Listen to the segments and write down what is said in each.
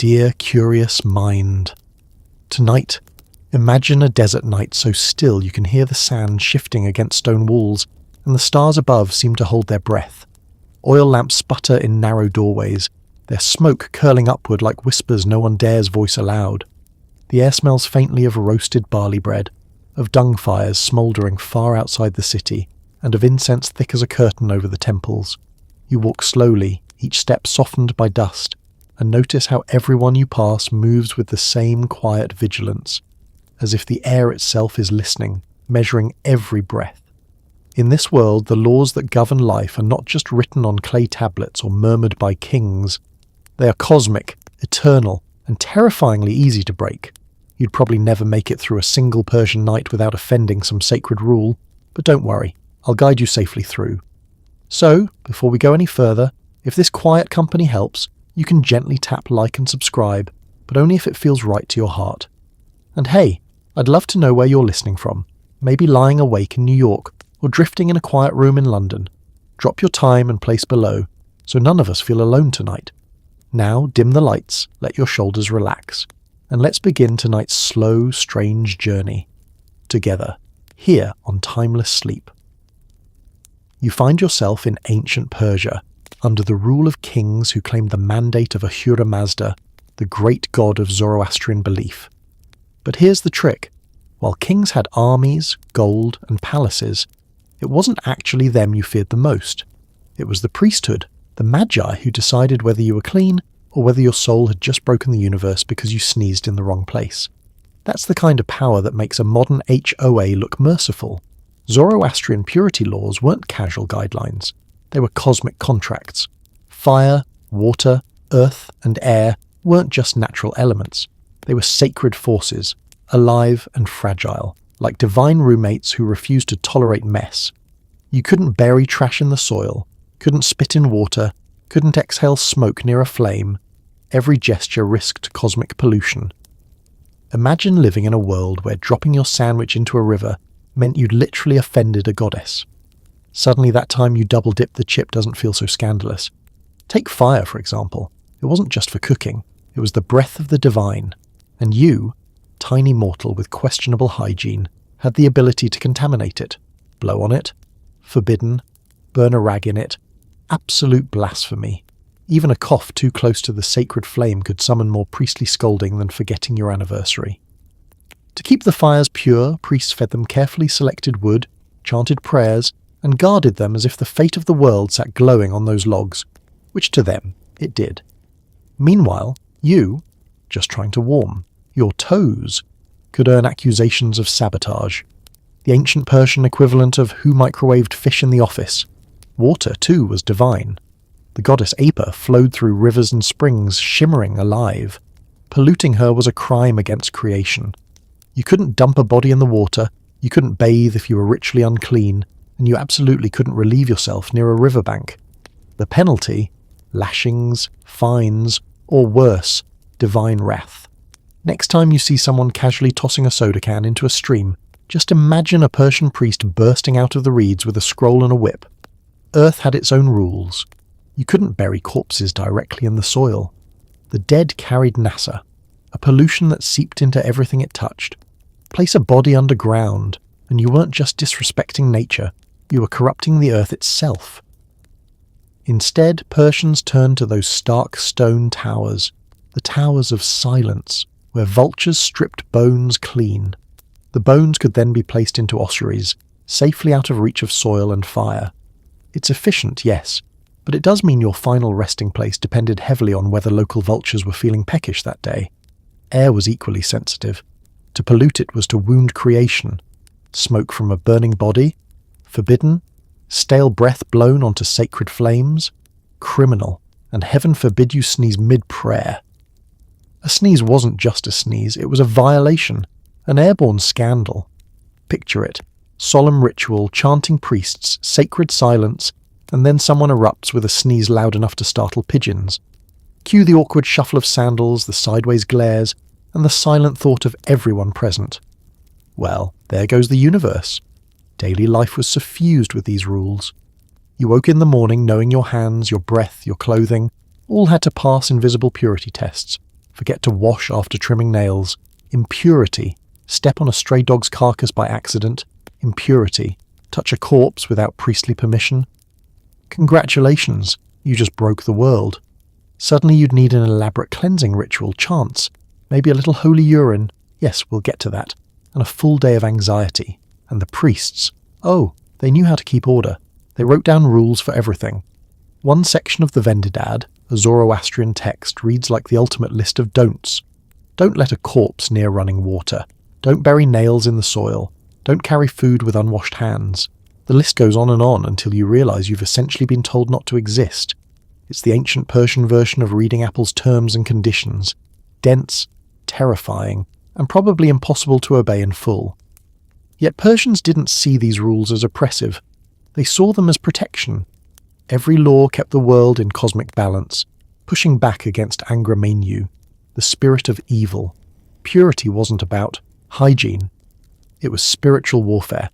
dear, curious mind. Tonight, imagine a desert night so still you can hear the sand shifting against stone walls, and the stars above seem to hold their breath. Oil lamps sputter in narrow doorways, their smoke curling upward like whispers no one dares voice aloud. The air smells faintly of roasted barley bread, of dung fires smouldering far outside the city, and of incense thick as a curtain over the temples. You walk slowly, each step softened by dust, and notice how everyone you pass moves with the same quiet vigilance, as if the air itself is listening, measuring every breath. In this world, the laws that govern life are not just written on clay tablets or murmured by kings. They are cosmic, eternal, and terrifyingly easy to break. You'd probably never make it through a single Persian night without offending some sacred rule, but don't worry, I'll guide you safely through. So, before we go any further, if this quiet company helps, you can gently tap like and subscribe, but only if it feels right to your heart. And hey, I'd love to know where you're listening from, maybe lying awake in New York, or drifting in a quiet room in London. Drop your time and place below, so none of us feel alone tonight. Now dim the lights, let your shoulders relax, and let's begin tonight's slow, strange journey. Together, here on Timeless Sleep. You find yourself in ancient Persia, under the rule of kings who claimed the mandate of Ahura Mazda, the great god of Zoroastrian belief. But here's the trick. While kings had armies, gold, and palaces, it wasn't actually them you feared the most. It was the priesthood, the magi, who decided whether you were clean or whether your soul had just broken the universe because you sneezed in the wrong place. That's the kind of power that makes a modern HOA look merciful. Zoroastrian purity laws weren't casual guidelines. They were cosmic contracts. Fire, water, earth, and air weren't just natural elements. They were sacred forces, alive and fragile, like divine roommates who refused to tolerate mess. You couldn't bury trash in the soil, couldn't spit in water, couldn't exhale smoke near a flame. Every gesture risked cosmic pollution. Imagine living in a world where dropping your sandwich into a river meant you'd literally offended a goddess. Suddenly that time you double-dipped the chip doesn't feel so scandalous. Take fire, for example. It wasn't just for cooking. It was the breath of the divine. And you, tiny mortal with questionable hygiene, had the ability to contaminate it. Blow on it. Forbidden. Burn a rag in it. Absolute blasphemy. Even a cough too close to the sacred flame could summon more priestly scolding than forgetting your anniversary. To keep the fires pure, priests fed them carefully selected wood, chanted prayers, and guarded them as if the fate of the world sat glowing on those logs, which to them it did. Meanwhile, you, just trying to warm, your toes, could earn accusations of sabotage. The ancient Persian equivalent of who microwaved fish in the office. Water, too, was divine. The goddess Apa flowed through rivers and springs, shimmering alive. Polluting her was a crime against creation. You couldn't dump a body in the water, you couldn't bathe if you were ritually unclean, and you absolutely couldn't relieve yourself near a riverbank. The penalty? Lashings, fines, or worse, divine wrath. Next time you see someone casually tossing a soda can into a stream, just imagine a Persian priest bursting out of the reeds with a scroll and a whip. Earth had its own rules. You couldn't bury corpses directly in the soil. The dead carried NASA, a pollution that seeped into everything it touched. Place a body underground, and you weren't just disrespecting nature, you were corrupting the earth itself. Instead, Persians turned to those stark stone towers, the towers of silence, where vultures stripped bones clean. The bones could then be placed into ossuaries, safely out of reach of soil and fire. It's efficient, yes, but it does mean your final resting place depended heavily on whether local vultures were feeling peckish that day. Air was equally sensitive. To pollute it was to wound creation. Smoke from a burning body? Forbidden? Stale breath blown onto sacred flames? Criminal, and heaven forbid you sneeze mid-prayer. A sneeze wasn't just a sneeze, it was a violation, an airborne scandal. Picture it. Solemn ritual, chanting priests, sacred silence, and then someone erupts with a sneeze loud enough to startle pigeons. Cue the awkward shuffle of sandals, the sideways glares, and the silent thought of everyone present. Well, there goes the universe. Daily life was suffused with these rules. You woke in the morning knowing your hands, your breath, your clothing, all had to pass invisible purity tests. forget to wash after trimming nails, impurity, step on a stray dog's carcass by accident, impurity, touch a corpse without priestly permission. Congratulations, you just broke the world. Suddenly you'd need an elaborate cleansing ritual, chants, maybe a little holy urine, yes, we'll get to that, and a full day of anxiety. And the priests, oh, they knew how to keep order. They wrote down rules for everything. One section of the Vendidad, a Zoroastrian text, reads like the ultimate list of don'ts. Don't let a corpse near running water. Don't bury nails in the soil. Don't carry food with unwashed hands. The list goes on until you realize you've essentially been told not to exist. It's the ancient Persian version of reading Apple's terms and conditions. Dense, terrifying, and probably impossible to obey in full. Yet Persians didn't see these rules as oppressive. They saw them as protection. Every law kept the world in cosmic balance, pushing back against Angra Mainyu, the spirit of evil. Purity wasn't about hygiene. It was spiritual warfare.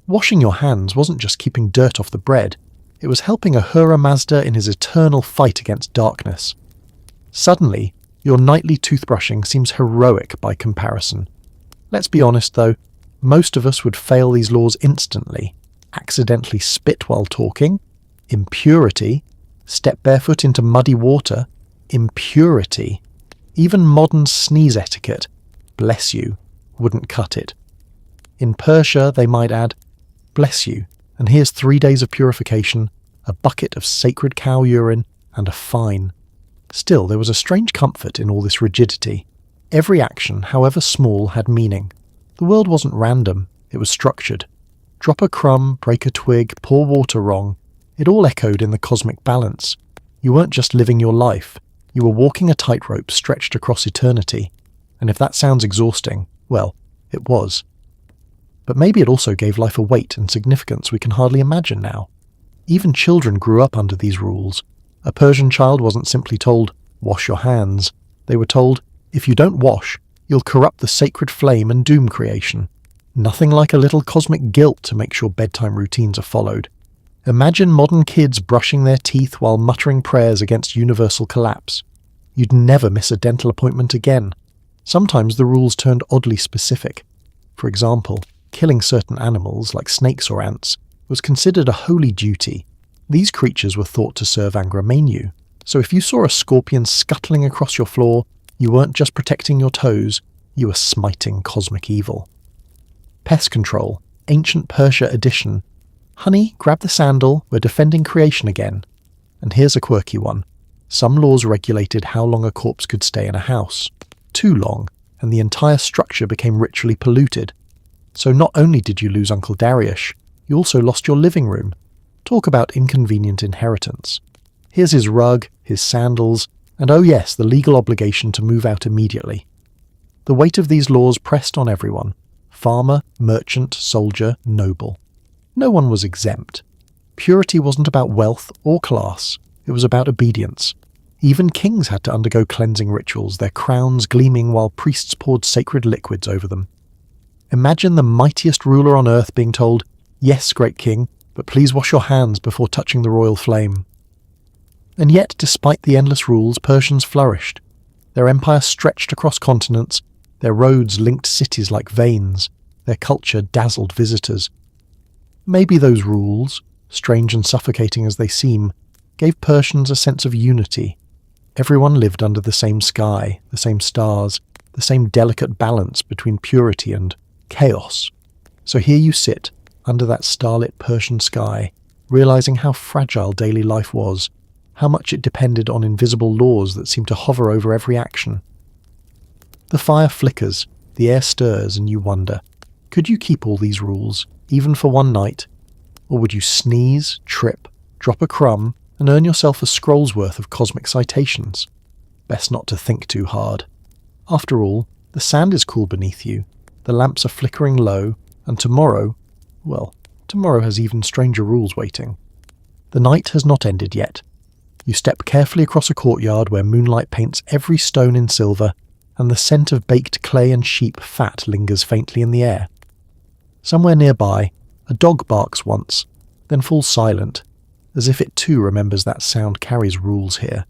Washing your hands wasn't just keeping dirt off the bread. It was helping Ahura Mazda in his eternal fight against darkness. Suddenly, your nightly toothbrushing seems heroic by comparison. Let's be honest though, most of us would fail these laws instantly. Accidentally spit while talking, impurity, step barefoot into muddy water, impurity. Even modern sneeze etiquette, bless you, wouldn't cut it. In Persia, they might add, bless you, and here's 3 days of purification, a bucket of sacred cow urine, and a fine. Still, there was a strange comfort in all this rigidity. Every action, however small, had meaning. The world wasn't random, it was structured. Drop a crumb, break a twig, pour water wrong. It all echoed in the cosmic balance. You weren't just living your life, you were walking a tightrope stretched across eternity. And if that sounds exhausting, well, it was. But maybe it also gave life a weight and significance we can hardly imagine now. Even children grew up under these rules. A Persian child wasn't simply told, wash your hands. They were told, if you don't wash, you'll corrupt the sacred flame and doom creation. Nothing like a little cosmic guilt to make sure bedtime routines are followed. Imagine modern kids brushing their teeth while muttering prayers against universal collapse. You'd never miss a dental appointment again. Sometimes the rules turned oddly specific. For example, killing certain animals, like snakes or ants, was considered a holy duty. These creatures were thought to serve Angra Mainyu, so if you saw a scorpion scuttling across your floor, you weren't just protecting your toes, you were smiting cosmic evil. Pest control, ancient Persia edition. Honey, grab the sandal, we're defending creation again. And here's a quirky one. Some laws regulated how long a corpse could stay in a house. Too long, and the entire structure became ritually polluted. So not only did you lose Uncle Dariush, you also lost your living room. Talk about inconvenient inheritance. Here's his rug, his sandals, and oh yes, the legal obligation to move out immediately. The weight of these laws pressed on everyone. Farmer, merchant, soldier, noble. No one was exempt. Purity wasn't about wealth or class, it was about obedience. Even kings had to undergo cleansing rituals, their crowns gleaming while priests poured sacred liquids over them. Imagine the mightiest ruler on earth being told, yes, great king, but please wash your hands before touching the royal flame. And yet, despite the endless rules, Persians flourished. Their empire stretched across continents, their roads linked cities like veins, their culture dazzled visitors. Maybe those rules, strange and suffocating as they seem, gave Persians a sense of unity. Everyone lived under the same sky, the same stars, the same delicate balance between purity and chaos. So here you sit, under that starlit Persian sky, realizing how fragile daily life was, how much it depended on invisible laws that seemed to hover over every action. The fire flickers, the air stirs, and you wonder, could you keep all these rules, even for one night? Or would you sneeze, trip, drop a crumb, and earn yourself a scroll's worth of cosmic citations? Best not to think too hard. After all, the sand is cool beneath you, the lamps are flickering low, and tomorrow has even stranger rules waiting. The night has not ended yet. You step carefully across a courtyard where moonlight paints every stone in silver, and the scent of baked clay and sheep fat lingers faintly in the air. Somewhere nearby, a dog barks once, then falls silent, as if it too remembers that sound carries rules here.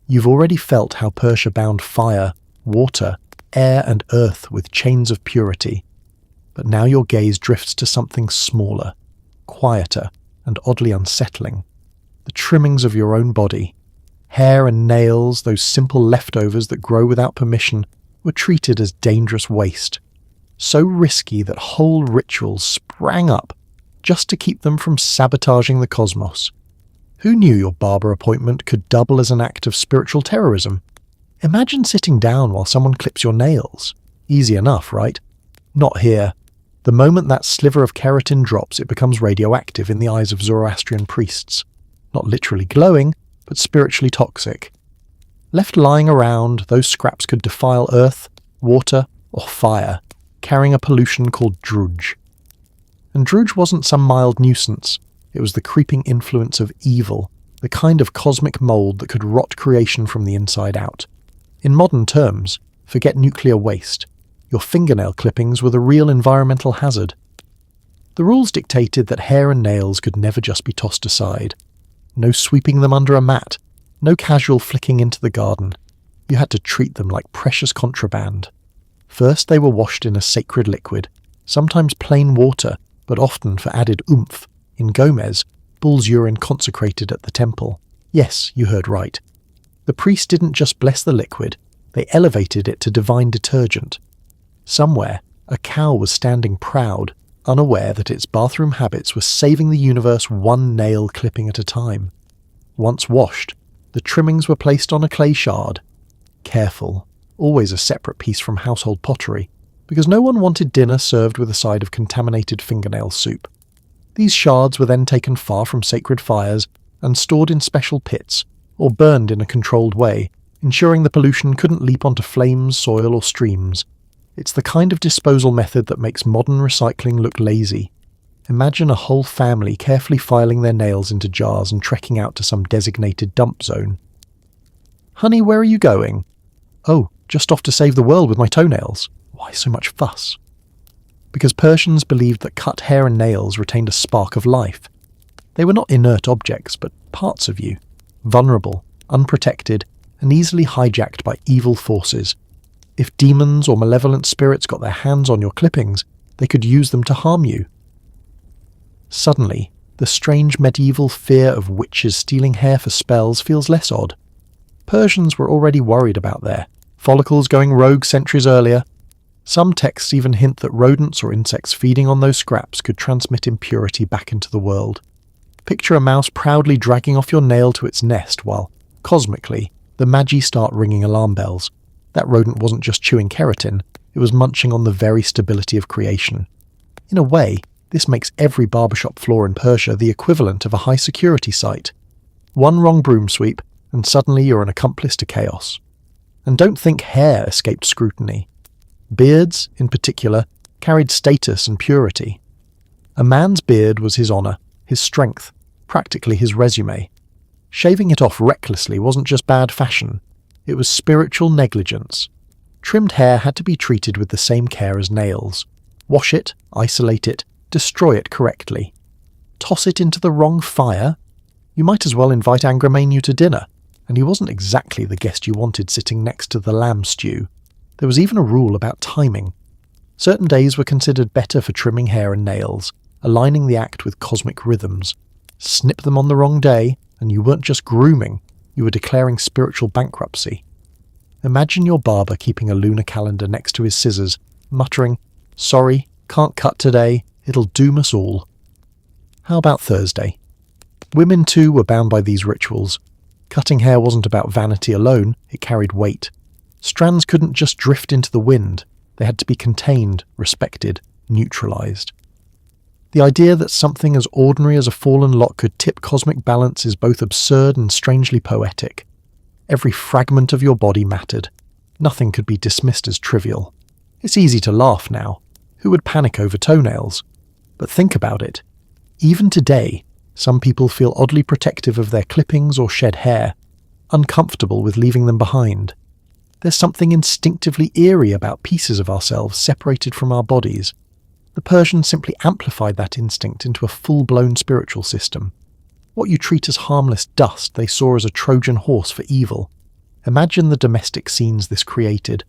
You've already felt how Persia bound fire, water, air and earth with chains of purity. But now your gaze drifts to something smaller, quieter, and oddly unsettling. The trimmings of your own body. Hair and nails, those simple leftovers that grow without permission, were treated as dangerous waste. So risky that whole rituals sprang up just to keep them from sabotaging the cosmos. Who knew your barber appointment could double as an act of spiritual terrorism? Imagine sitting down while someone clips your nails. Easy enough, right? Not here. The moment that sliver of keratin drops, it becomes radioactive in the eyes of Zoroastrian priests. Not literally glowing, but spiritually toxic. Left lying around, those scraps could defile earth, water, or fire, carrying a pollution called drudge. And drudge wasn't some mild nuisance. It was the creeping influence of evil, the kind of cosmic mold that could rot creation from the inside out. In modern terms, forget nuclear waste. Your fingernail clippings were the real environmental hazard. The rules dictated that hair and nails could never just be tossed aside. No sweeping them under a mat, no casual flicking into the garden. You had to treat them like precious contraband. First they were washed in a sacred liquid, sometimes plain water, but often for added oomph. In Gomez, bull's urine consecrated at the temple. Yes, you heard right. The priest didn't just bless the liquid, they elevated it to divine detergent. Somewhere, a cow was standing proud, unaware that its bathroom habits were saving the universe one nail clipping at a time. Once washed, the trimmings were placed on a clay shard. Careful, always a separate piece from household pottery, because no one wanted dinner served with a side of contaminated fingernail soup. These shards were then taken far from sacred fires and stored in special pits, or burned in a controlled way, ensuring the pollution couldn't leap onto flames, soil, or streams. It's the kind of disposal method that makes modern recycling look lazy. Imagine a whole family carefully filing their nails into jars and trekking out to some designated dump zone. "Honey, where are you going?" "Oh, just off to save the world with my toenails." Why so much fuss? Because Persians believed that cut hair and nails retained a spark of life. They were not inert objects, but parts of you, vulnerable, unprotected, and easily hijacked by evil forces. If demons or malevolent spirits got their hands on your clippings, they could use them to harm you. Suddenly, the strange medieval fear of witches stealing hair for spells feels less odd. Persians were already worried about their follicles going rogue centuries earlier. Some texts even hint that rodents or insects feeding on those scraps could transmit impurity back into the world. Picture a mouse proudly dragging off your nail to its nest while, cosmically, the magi start ringing alarm bells. That rodent wasn't just chewing keratin, it was munching on the very stability of creation. In a way, this makes every barbershop floor in Persia the equivalent of a high-security site. One wrong broom sweep, and suddenly you're an accomplice to chaos. And don't think hair escaped scrutiny. Beards, in particular, carried status and purity. A man's beard was his honour, his strength, practically his resume. Shaving it off recklessly wasn't just bad fashion, it was spiritual negligence. Trimmed hair had to be treated with the same care as nails. Wash it, isolate it, destroy it correctly. Toss it into the wrong fire? You might as well invite Angramenu to dinner, and he wasn't exactly the guest you wanted sitting next to the lamb stew. There was even a rule about timing. Certain days were considered better for trimming hair and nails, aligning the act with cosmic rhythms. Snip them on the wrong day, and you weren't just grooming, you were declaring spiritual bankruptcy. Imagine your barber keeping a lunar calendar next to his scissors, muttering, "Sorry, can't cut today, it'll doom us all." How about Thursday? Women too were bound by these rituals. Cutting hair wasn't about vanity alone, it carried weight. Strands couldn't just drift into the wind, they had to be contained, respected, neutralized. The idea that something as ordinary as a fallen lock could tip cosmic balance is both absurd and strangely poetic. Every fragment of your body mattered. Nothing could be dismissed as trivial. It's easy to laugh now. Who would panic over toenails? But think about it. Even today, some people feel oddly protective of their clippings or shed hair, uncomfortable with leaving them behind. There's something instinctively eerie about pieces of ourselves separated from our bodies. The Persians simply amplified that instinct into a full-blown spiritual system. What you treat as harmless dust they saw as a Trojan horse for evil. Imagine the domestic scenes this created.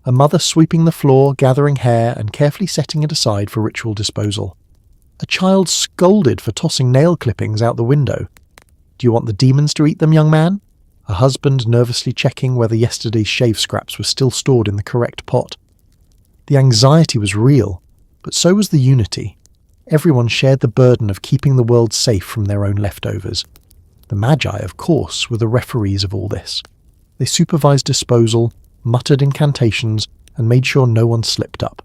A mother sweeping the floor, gathering hair, and carefully setting it aside for ritual disposal. A child scolded for tossing nail clippings out the window. Do you want the demons to eat them, young man? A husband nervously checking whether yesterday's shave scraps were still stored in the correct pot. The anxiety was real, but so was the unity. Everyone shared the burden of keeping the world safe from their own leftovers. The Magi, of course, were the referees of all this. They supervised disposal, muttered incantations, and made sure no one slipped up.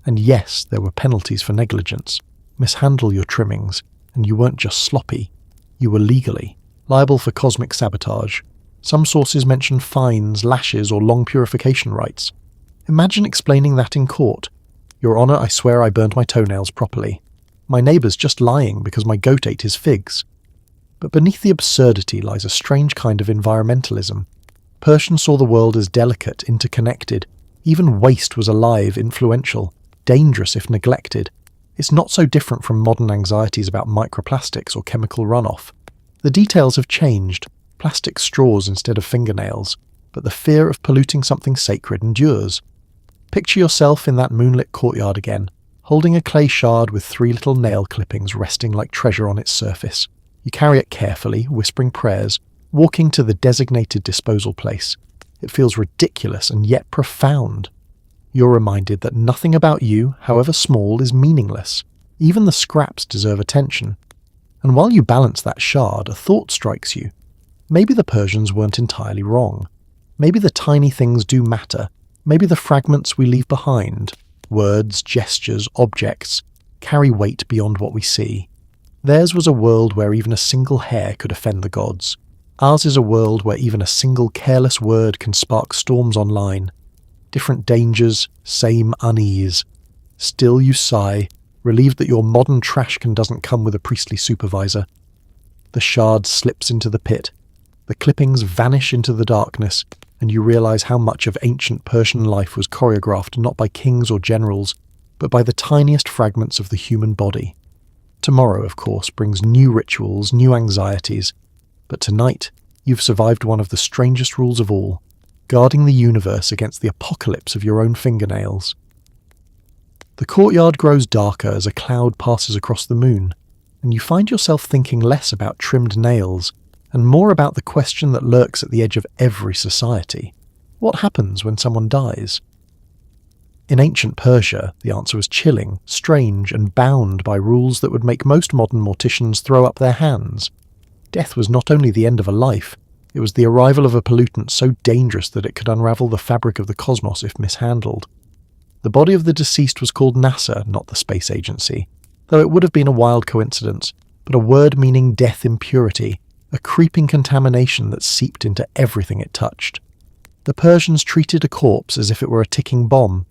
And yes, there were penalties for negligence. Mishandle your trimmings, and you weren't just sloppy. You were legally liable for cosmic sabotage. Some sources mention fines, lashes, or long purification rites. Imagine explaining that in court. Your Honour, I swear I burned my toenails properly. My neighbour's just lying because my goat ate his figs. But beneath the absurdity lies a strange kind of environmentalism. Persian saw the world as delicate, interconnected. Even waste was alive, influential, dangerous if neglected. It's not so different from modern anxieties about microplastics or chemical runoff. The details have changed, plastic straws instead of fingernails, but the fear of polluting something sacred endures. Picture yourself in that moonlit courtyard again, holding a clay shard with 3 little nail clippings resting like treasure on its surface. You carry it carefully, whispering prayers, walking to the designated disposal place. It feels ridiculous and yet profound. You're reminded that nothing about you, however small, is meaningless. Even the scraps deserve attention. And while you balance that shard, a thought strikes you. Maybe the Persians weren't entirely wrong. Maybe the tiny things do matter. Maybe the fragments we leave behind, words, gestures, objects, carry weight beyond what we see. Theirs was a world where even a single hair could offend the gods. Ours is a world where even a single careless word can spark storms online. Different dangers, same unease. Still you sigh, relieved that your modern trashcan doesn't come with a priestly supervisor. The shard slips into the pit. The clippings vanish into the darkness, and you realize how much of ancient Persian life was choreographed not by kings or generals, but by the tiniest fragments of the human body. Tomorrow, of course, brings new rituals, new anxieties, but tonight you've survived one of the strangest rules of all, guarding the universe against the apocalypse of your own fingernails. The courtyard grows darker as a cloud passes across the moon, and you find yourself thinking less about trimmed nails and more about the question that lurks at the edge of every society. What happens when someone dies? In ancient Persia, the answer was chilling, strange, and bound by rules that would make most modern morticians throw up their hands. Death was not only the end of a life, it was the arrival of a pollutant so dangerous that it could unravel the fabric of the cosmos if mishandled. The body of the deceased was called NASA, not the space agency, though it would have been a wild coincidence, but a word meaning death impurity, a creeping contamination that seeped into everything it touched. The Persians treated a corpse as if it were a ticking bomb.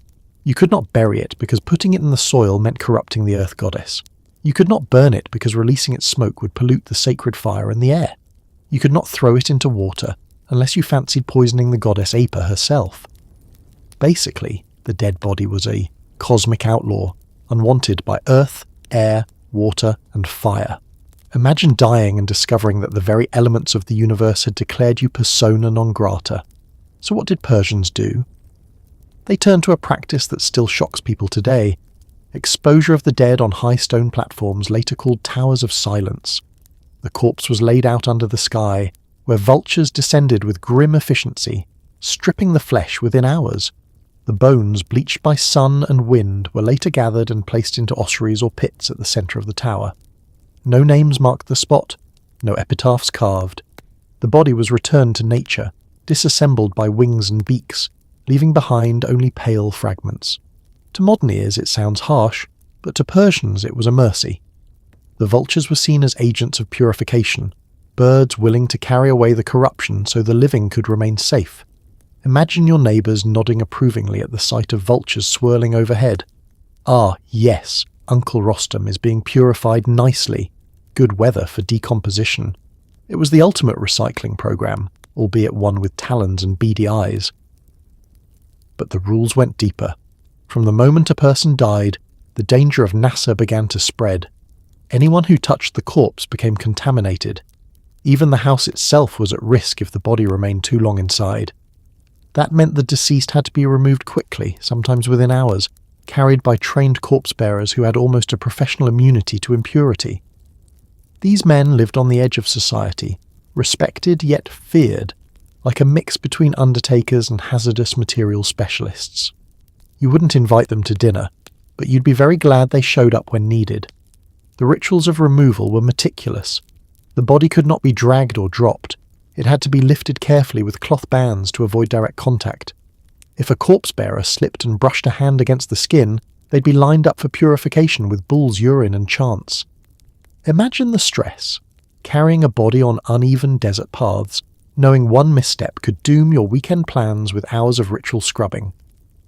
You could not bury it because putting it in the soil meant corrupting the earth goddess. You could not burn it because releasing its smoke would pollute the sacred fire in the air. You could not throw it into water unless you fancied poisoning the goddess Apa herself. Basically, the dead body was a cosmic outlaw, unwanted by earth, air, water, and fire. Imagine dying and discovering that the very elements of the universe had declared you persona non grata. So what did Persians do? They turned to a practice that still shocks people today: exposure of the dead on high stone platforms later called towers of silence. The corpse was laid out under the sky, where vultures descended with grim efficiency, stripping the flesh within hours. The bones, bleached by sun and wind, were later gathered and placed into ossuaries or pits at the centre of the tower. No names marked the spot, no epitaphs carved. The body was returned to nature, disassembled by wings and beaks, leaving behind only pale fragments. To modern ears it sounds harsh, but to Persians it was a mercy. The vultures were seen as agents of purification, birds willing to carry away the corruption so the living could remain safe. Imagine your neighbours nodding approvingly at the sight of vultures swirling overhead. Ah, yes, Uncle Rostam is being purified nicely. Good weather for decomposition. It was the ultimate recycling program, albeit one with talons and beady eyes. But the rules went deeper. From the moment a person died, the danger of NASA began to spread. Anyone who touched the corpse became contaminated. Even the house itself was at risk if the body remained too long inside. That meant the deceased had to be removed quickly, sometimes within hours, carried by trained corpse bearers who had almost a professional immunity to impurity. These men lived on the edge of society, respected yet feared, like a mix between undertakers and hazardous material specialists. You wouldn't invite them to dinner, but you'd be very glad they showed up when needed. The rituals of removal were meticulous. The body could not be dragged or dropped. It had to be lifted carefully with cloth bands to avoid direct contact. If a corpse bearer slipped and brushed a hand against the skin, they'd be lined up for purification with bull's urine and chants. Imagine the stress, carrying a body on uneven desert paths, knowing one misstep could doom your weekend plans with hours of ritual scrubbing.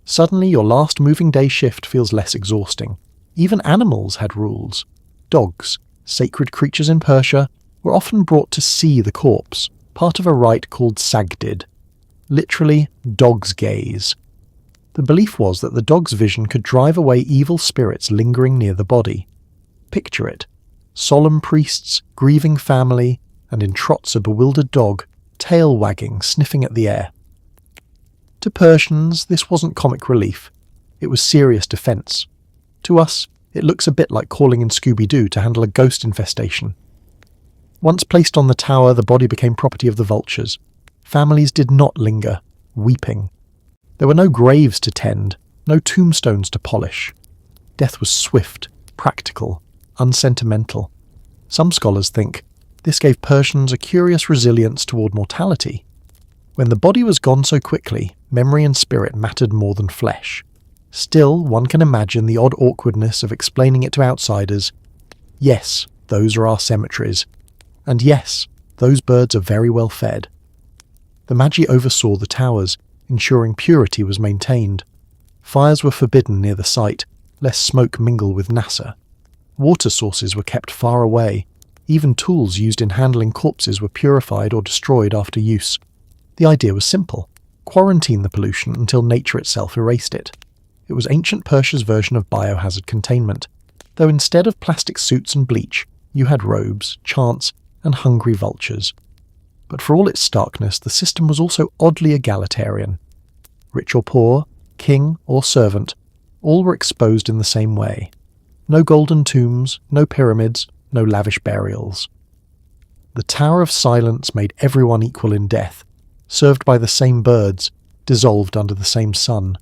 Suddenly your last moving day shift feels less exhausting. Even animals had rules. Dogs, sacred creatures in Persia, were often brought to see the corpse, part of a rite called sagdid, literally dog's gaze. The belief was that the dog's vision could drive away evil spirits lingering near the body. Picture it: solemn priests, grieving family, and in trots a bewildered dog, tail wagging, sniffing at the air. To Persians, this wasn't comic relief. It was serious defence. To us, it looks a bit like calling in Scooby-Doo to handle a ghost infestation. Once placed on the tower, the body became property of the vultures. Families did not linger, weeping. There were no graves to tend, no tombstones to polish. Death was swift, practical, unsentimental. Some scholars think this gave Persians a curious resilience toward mortality. When the body was gone so quickly, memory and spirit mattered more than flesh. Still, one can imagine the odd awkwardness of explaining it to outsiders. Yes, those are our cemeteries. And yes, those birds are very well fed. The Magi oversaw the towers, ensuring purity was maintained. Fires were forbidden near the site, lest smoke mingle with NASA. Water sources were kept far away. Even tools used in handling corpses were purified or destroyed after use. The idea was simple: quarantine the pollution until nature itself erased it. It was ancient Persia's version of biohazard containment, though instead of plastic suits and bleach, you had robes, chants, and hungry vultures. But for all its starkness, the system was also oddly egalitarian. Rich or poor, king or servant, all were exposed in the same way. No golden tombs, no pyramids, no lavish burials. The Tower of Silence made everyone equal in death, served by the same birds, dissolved under the same sun.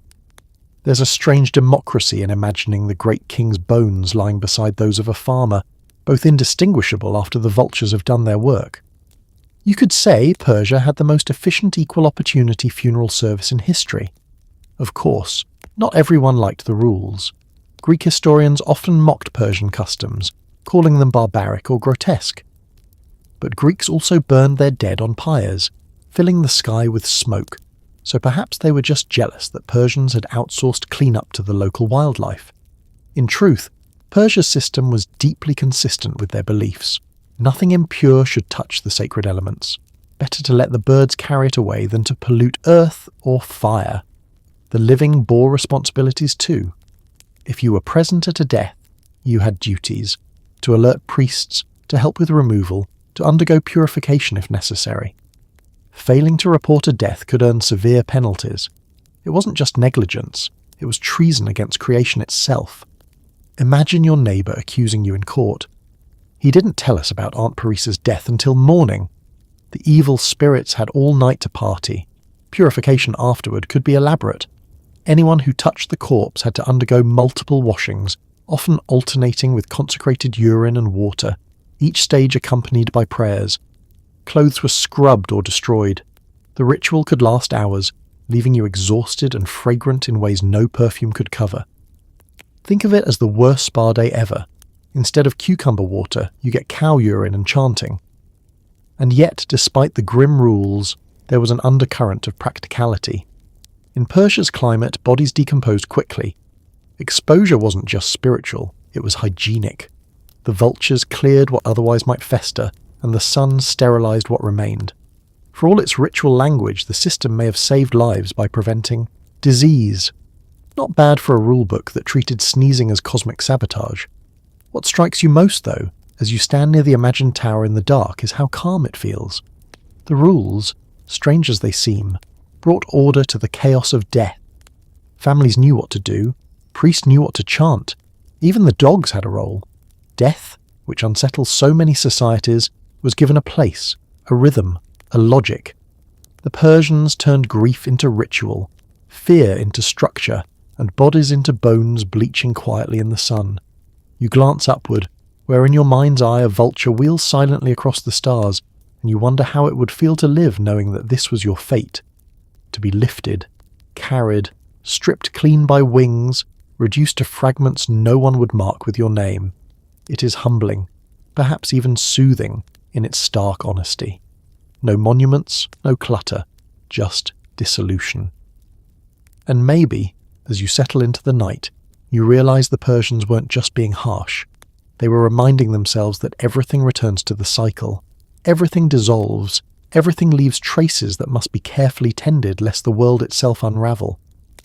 There's a strange democracy in imagining the great king's bones lying beside those of a farmer, both indistinguishable after the vultures have done their work. You could say Persia had the most efficient equal opportunity funeral service in history. Of course, not everyone liked the rules. Greek historians often mocked Persian customs, calling them barbaric or grotesque. But Greeks also burned their dead on pyres, filling the sky with smoke, so perhaps they were just jealous that Persians had outsourced cleanup to the local wildlife. In truth, Persia's system was deeply consistent with their beliefs. Nothing impure should touch the sacred elements. Better to let the birds carry it away than to pollute earth or fire. The living bore responsibilities too. If you were present at a death, you had duties: to alert priests, to help with removal, to undergo purification if necessary. Failing to report a death could earn severe penalties. It wasn't just negligence, it was treason against creation itself. Imagine your neighbour accusing you in court. He didn't tell us about Aunt Parisa's death until morning. The evil spirits had all night to party. Purification afterward could be elaborate. Anyone who touched the corpse had to undergo multiple washings, often alternating with consecrated urine and water, each stage accompanied by prayers. Clothes were scrubbed or destroyed. The ritual could last hours, leaving you exhausted and fragrant in ways no perfume could cover. Think of it as the worst spa day ever. Instead of cucumber water, you get cow urine and chanting. And yet, despite the grim rules, there was an undercurrent of practicality. In Persia's climate, bodies decomposed quickly. Exposure wasn't just spiritual, it was hygienic. The vultures cleared what otherwise might fester, and the sun sterilized what remained. For all its ritual language, the system may have saved lives by preventing disease. Not bad for a rulebook that treated sneezing as cosmic sabotage. What strikes you most, though, as you stand near the imagined tower in the dark is how calm it feels. The rules, strange as they seem, brought order to the chaos of death. Families knew what to do, priests knew what to chant, even the dogs had a role. Death, which unsettles so many societies, was given a place, a rhythm, a logic. The Persians turned grief into ritual, fear into structure, and bodies into bones bleaching quietly in the sun. You glance upward, where in your mind's eye a vulture wheels silently across the stars, and you wonder how it would feel to live knowing that this was your fate. To be lifted, carried, stripped clean by wings, reduced to fragments no one would mark with your name. It is humbling, perhaps even soothing, in its stark honesty. No monuments, no clutter, just dissolution. And maybe, as you settle into the night, you realize the Persians weren't just being harsh. They were reminding themselves that everything returns to the cycle. Everything dissolves. Everything leaves traces that must be carefully tended lest the world itself unravel.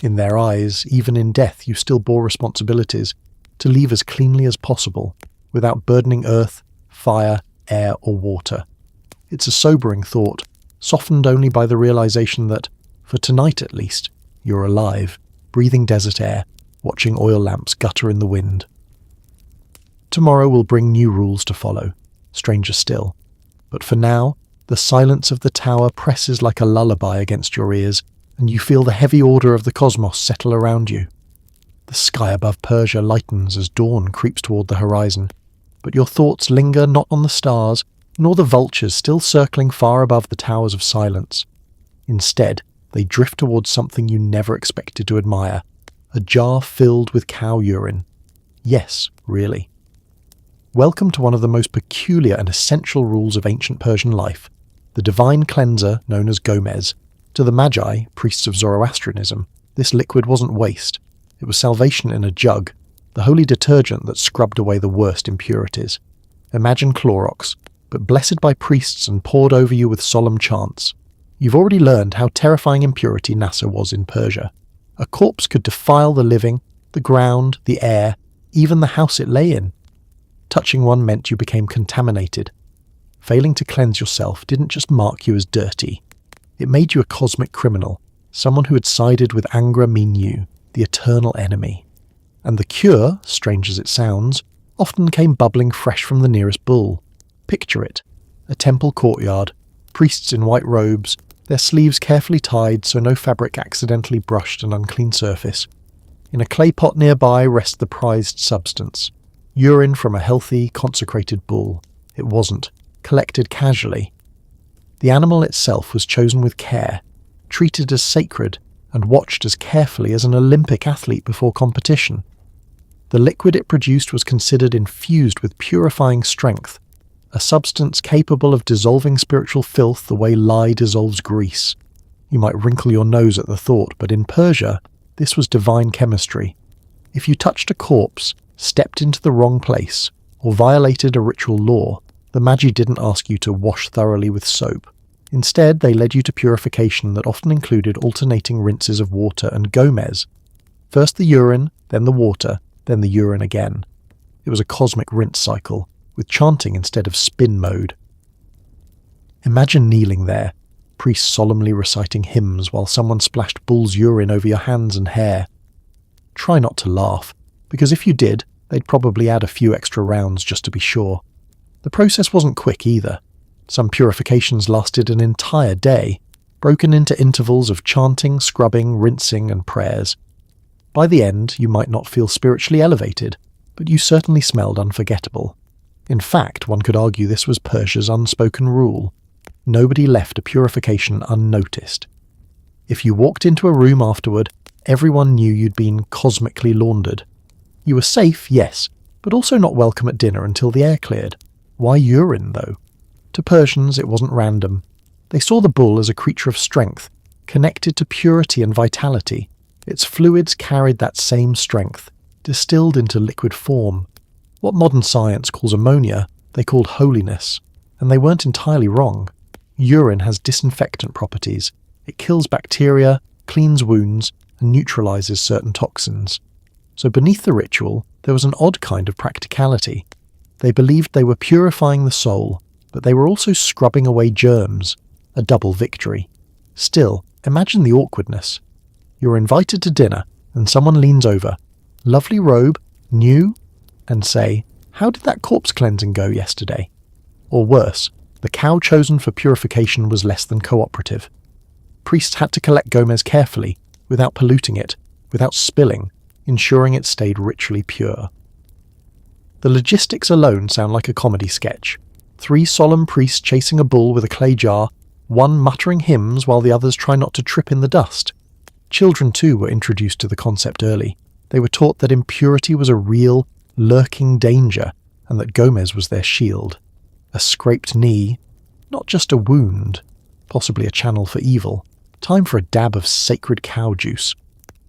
In their eyes, even in death, you still bore responsibilities to leave as cleanly as possible, without burdening earth, fire, air, or water. It's a sobering thought, softened only by the realization that, for tonight at least, you're alive, breathing desert air, watching oil lamps gutter in the wind. Tomorrow will bring new rules to follow, stranger still. But for now, the silence of the tower presses like a lullaby against your ears, and you feel the heavy order of the cosmos settle around you. The sky above Persia lightens as dawn creeps toward the horizon, but your thoughts linger not on the stars, nor the vultures still circling far above the towers of silence. Instead, they drift towards something you never expected to admire, a jar filled with cow urine. Yes, really. Welcome to one of the most peculiar and essential rules of ancient Persian life, the divine cleanser known as Gomez. To the Magi, priests of Zoroastrianism, this liquid wasn't waste. It was salvation in a jug, the holy detergent that scrubbed away the worst impurities. Imagine Clorox, but blessed by priests and poured over you with solemn chants. You've already learned how terrifying impurity Nasa was in Persia. A corpse could defile the living, the ground, the air, even the house it lay in. Touching one meant you became contaminated. Failing to cleanse yourself didn't just mark you as dirty. It made you a cosmic criminal, someone who had sided with Angra Mainyu, the eternal enemy. And the cure, strange as it sounds, often came bubbling fresh from the nearest bull. Picture it. A temple courtyard, priests in white robes, their sleeves carefully tied so no fabric accidentally brushed an unclean surface. In a clay pot nearby rests the prized substance. Urine from a healthy, consecrated bull. It wasn't. Collected casually. The animal itself was chosen with care, treated as sacred, and watched as carefully as an Olympic athlete before competition. The liquid it produced was considered infused with purifying strength, a substance capable of dissolving spiritual filth the way lye dissolves grease. You might wrinkle your nose at the thought, but in Persia, this was divine chemistry. If you touched a corpse, stepped into the wrong place, or violated a ritual law, the Magi didn't ask you to wash thoroughly with soap. Instead, they led you to purification that often included alternating rinses of water and Gomez. First the urine, then the water, then the urine again. It was a cosmic rinse cycle, with chanting instead of spin mode. Imagine kneeling there, priests solemnly reciting hymns while someone splashed bull's urine over your hands and hair. Try not to laugh, because if you did, they'd probably add a few extra rounds just to be sure. The process wasn't quick either. Some purifications lasted an entire day, broken into intervals of chanting, scrubbing, rinsing, and prayers. By the end, you might not feel spiritually elevated, but you certainly smelled unforgettable. In fact, one could argue this was Persia's unspoken rule. Nobody left a purification unnoticed. If you walked into a room afterward, everyone knew you'd been cosmically laundered. You were safe, yes, but also not welcome at dinner until the air cleared. Why urine, though? To Persians, it wasn't random. They saw the bull as a creature of strength, connected to purity and vitality. Its fluids carried that same strength, distilled into liquid form. What modern science calls ammonia, they called holiness, and they weren't entirely wrong. Urine has disinfectant properties. It kills bacteria, cleans wounds, and neutralizes certain toxins. So beneath the ritual, there was an odd kind of practicality. They believed they were purifying the soul, but they were also scrubbing away germs, a double victory. Still, imagine the awkwardness. You're invited to dinner, and someone leans over, lovely robe, new, and say, "How did that corpse cleansing go yesterday?" Or worse, the cow chosen for purification was less than cooperative. Priests had to collect Gomez carefully, without polluting it, without spilling, ensuring it stayed ritually pure. The logistics alone sound like a comedy sketch. 3 solemn priests chasing a bull with a clay jar, one muttering hymns while the others try not to trip in the dust. Children too were introduced to the concept early. They were taught that impurity was a real, lurking danger, and that Gomez was their shield. A scraped knee, not just a wound, possibly a channel for evil. Time for a dab of sacred cow juice.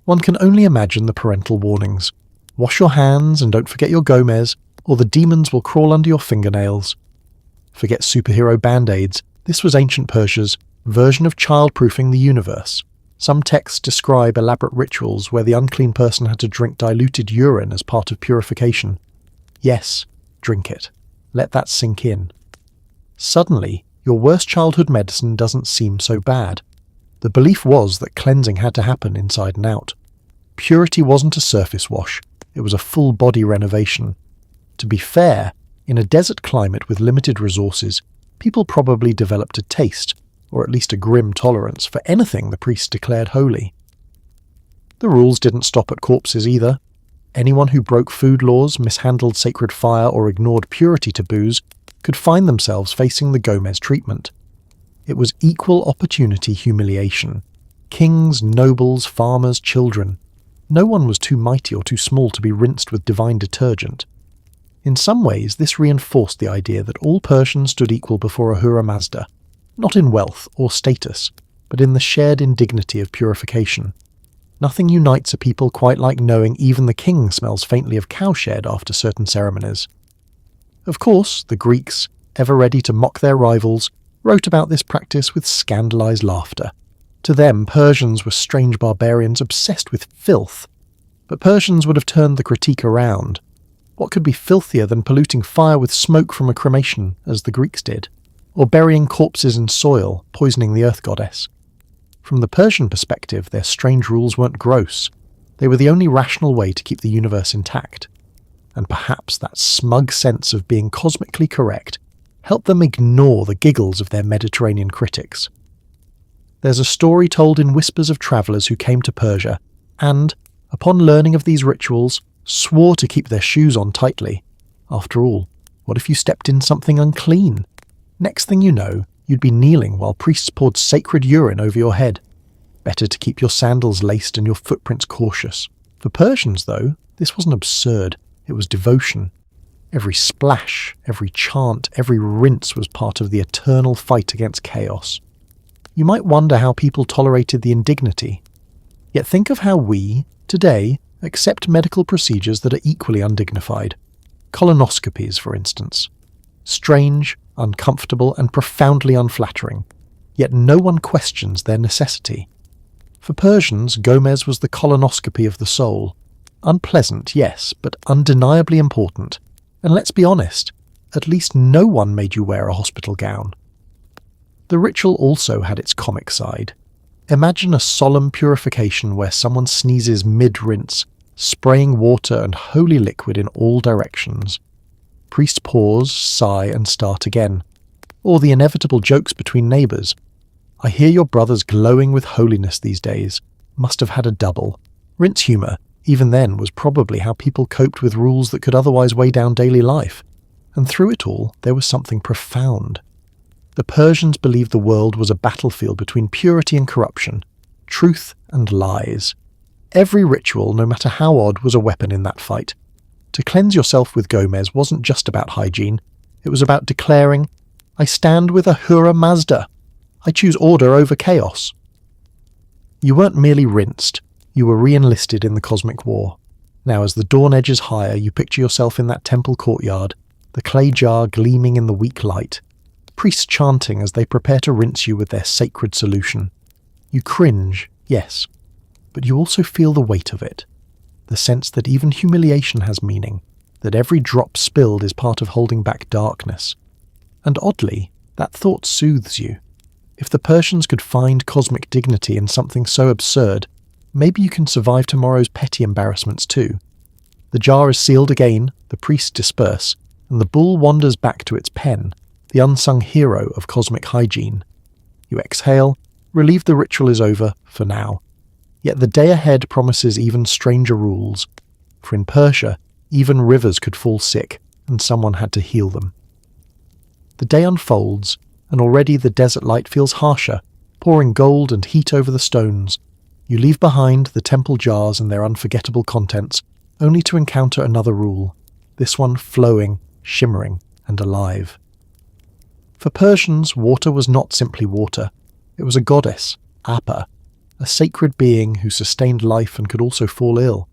One can only imagine the parental warnings. Wash your hands and don't forget your Gomez, or the demons will crawl under your fingernails. Forget superhero band-aids. This was ancient Persia's version of child-proofing the universe. Some texts describe elaborate rituals where the unclean person had to drink diluted urine as part of purification. Yes, drink it. Let that sink in. Suddenly, your worst childhood medicine doesn't seem so bad. The belief was that cleansing had to happen inside and out. Purity wasn't a surface wash, it was a full-body renovation. To be fair, in a desert climate with limited resources, people probably developed a taste, or at least a grim tolerance, for anything the priests declared holy. The rules didn't stop at corpses either. Anyone who broke food laws, mishandled sacred fire, or ignored purity taboos could find themselves facing the Gomez treatment. It was equal opportunity humiliation. Kings, nobles, farmers, children. No one was too mighty or too small to be rinsed with divine detergent. In some ways, this reinforced the idea that all Persians stood equal before Ahura Mazda, not in wealth or status, but in the shared indignity of purification. Nothing unites a people quite like knowing even the king smells faintly of cowshed after certain ceremonies. Of course, the Greeks, ever ready to mock their rivals, wrote about this practice with scandalized laughter. To them, Persians were strange barbarians obsessed with filth. But Persians would have turned the critique around. What could be filthier than polluting fire with smoke from a cremation, as the Greeks did? Or burying corpses in soil, poisoning the earth goddess? From the Persian perspective, their strange rules weren't gross. They were the only rational way to keep the universe intact. And perhaps that smug sense of being cosmically correct helped them ignore the giggles of their Mediterranean critics. There's a story told in whispers of travellers who came to Persia and, upon learning of these rituals, swore to keep their shoes on tightly. After all, what if you stepped in something unclean? Next thing you know, you'd be kneeling while priests poured sacred urine over your head. Better to keep your sandals laced and your footprints cautious. For Persians, though, this wasn't absurd, it was devotion. Every splash, every chant, every rinse was part of the eternal fight against chaos. You might wonder how people tolerated the indignity. Yet think of how we, today, accept medical procedures that are equally undignified. Colonoscopies, for instance. Strange, uncomfortable, and profoundly unflattering. Yet no one questions their necessity. For Persians, Gomez was the colonoscopy of the soul. Unpleasant, yes, but undeniably important. And let's be honest, at least no one made you wear a hospital gown. The ritual also had its comic side. Imagine a solemn purification where someone sneezes mid-rinse, spraying water and holy liquid in all directions. Priests pause, sigh, and start again. Or the inevitable jokes between neighbours. I hear your brother's glowing with holiness these days. Must have had a double. Rinse humour, even then, was probably how people coped with rules that could otherwise weigh down daily life. And through it all, there was something profound. The Persians believed the world was a battlefield between purity and corruption, truth and lies. Every ritual, no matter how odd, was a weapon in that fight. To cleanse yourself with Gomez wasn't just about hygiene. It was about declaring, I stand with Ahura Mazda. I choose order over chaos. You weren't merely rinsed, you were re-enlisted in the cosmic war. Now as the dawn edges higher, you picture yourself in that temple courtyard, the clay jar gleaming in the weak light. Priests chanting as they prepare to rinse you with their sacred solution. You cringe, yes, but you also feel the weight of it. The sense that even humiliation has meaning, that every drop spilled is part of holding back darkness. And oddly, that thought soothes you. If the Persians could find cosmic dignity in something so absurd, maybe you can survive tomorrow's petty embarrassments too. The jar is sealed again, the priests disperse, and the bull wanders back to its pen, the unsung hero of cosmic hygiene. You exhale, relieved the ritual is over, for now. Yet the day ahead promises even stranger rules, for in Persia, even rivers could fall sick, and someone had to heal them. The day unfolds, and already the desert light feels harsher, pouring gold and heat over the stones. You leave behind the temple jars and their unforgettable contents, only to encounter another rule, this one flowing, shimmering, and alive. For Persians, water was not simply water. It was a goddess, Appa, a sacred being who sustained life and could also fall ill.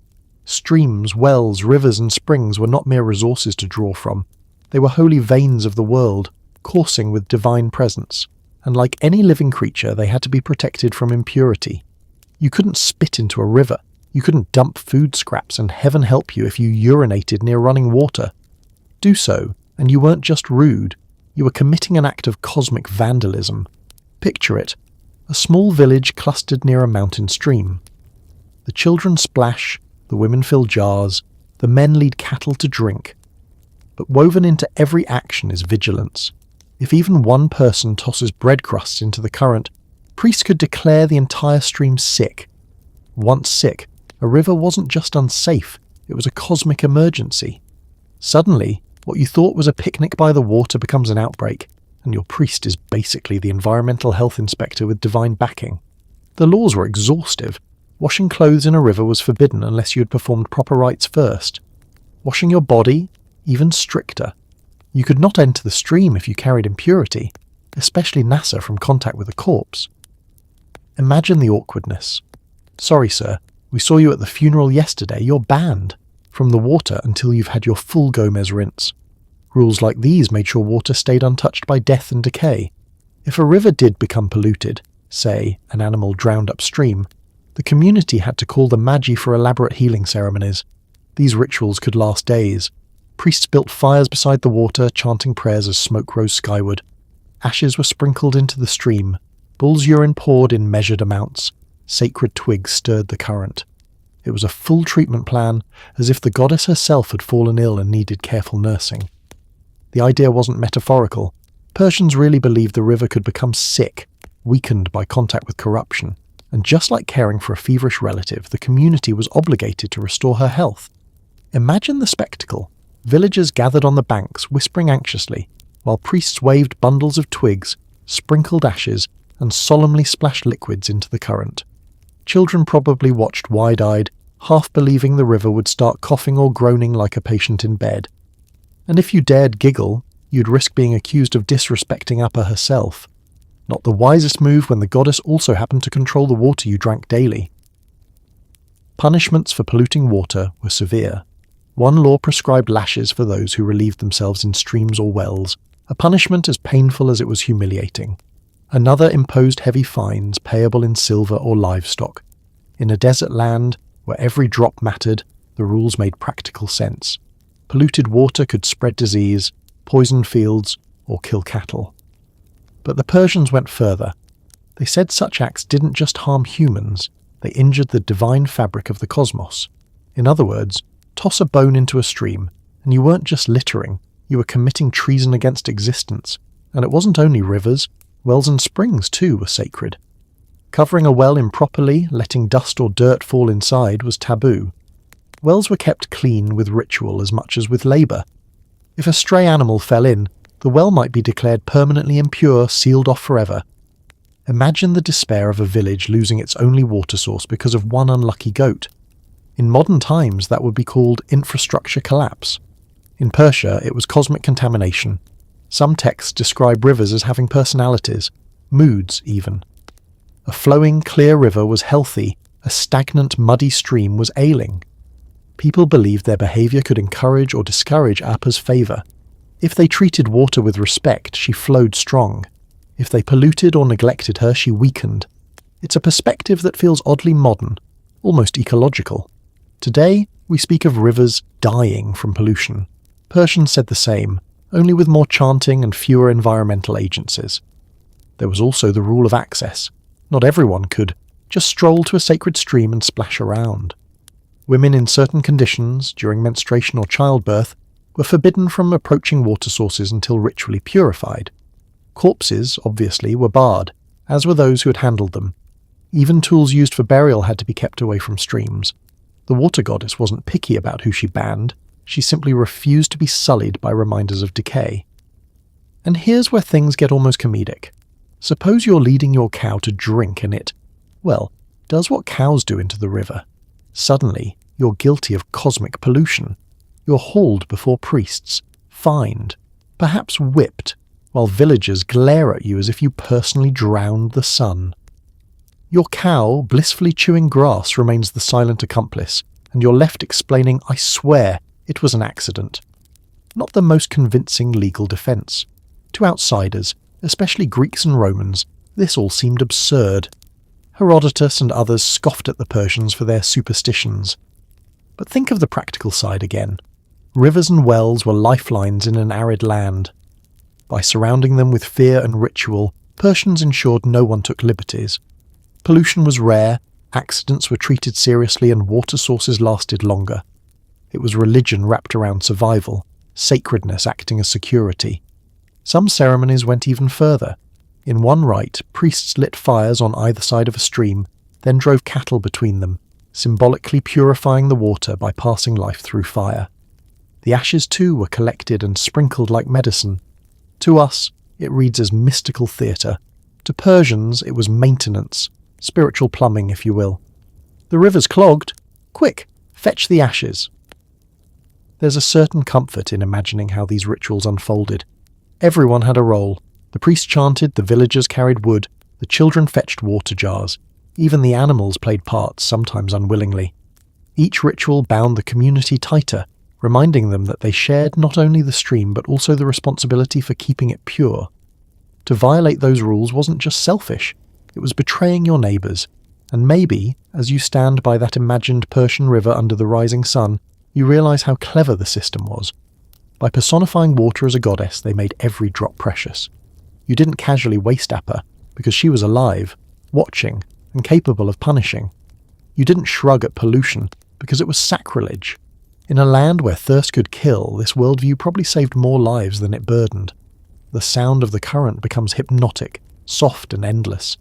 Streams, wells, rivers, and springs were not mere resources to draw from. They were holy veins of the world, coursing with divine presence, and like any living creature, they had to be protected from impurity. You couldn't spit into a river, you couldn't dump food scraps, and heaven help you if you urinated near running water. Do so, and you weren't just rude, you were committing an act of cosmic vandalism. Picture it, a small village clustered near a mountain stream. The children splash, the women fill jars, the men lead cattle to drink. But woven into every action is vigilance. If even one person tosses bread crusts into the current, priests could declare the entire stream sick. Once sick, a river wasn't just unsafe, it was a cosmic emergency. Suddenly, what you thought was a picnic by the water becomes an outbreak, and your priest is basically the environmental health inspector with divine backing. The laws were exhaustive. Washing clothes in a river was forbidden unless you had performed proper rites first. Washing your body? Even stricter. You could not enter the stream if you carried impurity, especially nasa from contact with a corpse. Imagine the awkwardness. Sorry, sir, we saw you at the funeral yesterday, you're banned from the water until you've had your full Gomez rinse. Rules like these made sure water stayed untouched by death and decay. If a river did become polluted, say, an animal drowned upstream, the community had to call the magi for elaborate healing ceremonies. These rituals could last days. Priests built fires beside the water, chanting prayers as smoke rose skyward. Ashes were sprinkled into the stream. Bull's urine poured in measured amounts. Sacred twigs stirred the current. It was a full treatment plan, as if the goddess herself had fallen ill and needed careful nursing. The idea wasn't metaphorical. Persians really believed the river could become sick, weakened by contact with corruption. And just like caring for a feverish relative, the community was obligated to restore her health. Imagine the spectacle. Villagers gathered on the banks, whispering anxiously, while priests waved bundles of twigs, sprinkled ashes, and solemnly splashed liquids into the current. Children probably watched wide-eyed, half believing the river would start coughing or groaning like a patient in bed. And if you dared giggle, you'd risk being accused of disrespecting Appa herself. Not the wisest move when the goddess also happened to control the water you drank daily. Punishments for polluting water were severe. One law prescribed lashes for those who relieved themselves in streams or wells, a punishment as painful as it was humiliating. Another imposed heavy fines payable in silver or livestock. In a desert land where every drop mattered, the rules made practical sense. Polluted water could spread disease, poison fields, or kill cattle. But the Persians went further. They said such acts didn't just harm humans, they injured the divine fabric of the cosmos. In other words, toss a bone into a stream, and you weren't just littering, you were committing treason against existence. And it wasn't only rivers, wells and springs too were sacred. Covering a well improperly, letting dust or dirt fall inside, was taboo. Wells were kept clean with ritual as much as with labour. If a stray animal fell in, the well might be declared permanently impure, sealed off forever. Imagine the despair of a village losing its only water source because of one unlucky goat. In modern times, that would be called infrastructure collapse. In Persia, it was cosmic contamination. Some texts describe rivers as having personalities, moods even. A flowing, clear river was healthy, a stagnant, muddy stream was ailing. People believed their behaviour could encourage or discourage Appa's favour. If they treated water with respect, she flowed strong. If they polluted or neglected her, she weakened. It's a perspective that feels oddly modern, almost ecological. Today, we speak of rivers dying from pollution. Persian said the same, only with more chanting and fewer environmental agencies. There was also the rule of access. Not everyone could just stroll to a sacred stream and splash around. Women in certain conditions, during menstruation or childbirth, were forbidden from approaching water sources until ritually purified. Corpses, obviously, were barred, as were those who had handled them. Even tools used for burial had to be kept away from streams. The water goddess wasn't picky about who she banned, she simply refused to be sullied by reminders of decay. And here's where things get almost comedic. Suppose you're leading your cow to drink and it, well, does what cows do into the river. Suddenly, you're guilty of cosmic pollution. You're hauled before priests, fined, perhaps whipped, while villagers glare at you as if you personally drowned the sun. Your cow, blissfully chewing grass, remains the silent accomplice, and you're left explaining, "I swear, it was an accident." Not the most convincing legal defense. To outsiders, especially Greeks and Romans, this all seemed absurd. Herodotus and others scoffed at the Persians for their superstitions. But think of the practical side again. Rivers and wells were lifelines in an arid land. By surrounding them with fear and ritual, Persians ensured no one took liberties. Pollution was rare, accidents were treated seriously, and water sources lasted longer. It was religion wrapped around survival, sacredness acting as security. Some ceremonies went even further. In one rite, priests lit fires on either side of a stream, then drove cattle between them, symbolically purifying the water by passing life through fire. The ashes too were collected and sprinkled like medicine. To us, it reads as mystical theatre. To Persians, it was maintenance, spiritual plumbing, if you will. The river's clogged. Quick, fetch the ashes. There's a certain comfort in imagining how these rituals unfolded. Everyone had a role. The priest chanted, the villagers carried wood, the children fetched water jars. Even the animals played parts, sometimes unwillingly. Each ritual bound the community tighter, reminding them that they shared not only the stream but also the responsibility for keeping it pure. To violate those rules wasn't just selfish, it was betraying your neighbours. And maybe, as you stand by that imagined Persian river under the rising sun, you realise how clever the system was. By personifying water as a goddess, they made every drop precious. You didn't casually waste Appa, because she was alive, watching, and capable of punishing. You didn't shrug at pollution, because it was sacrilege. In a land where thirst could kill, this worldview probably saved more lives than it burdened. The sound of the current becomes hypnotic, soft and endless.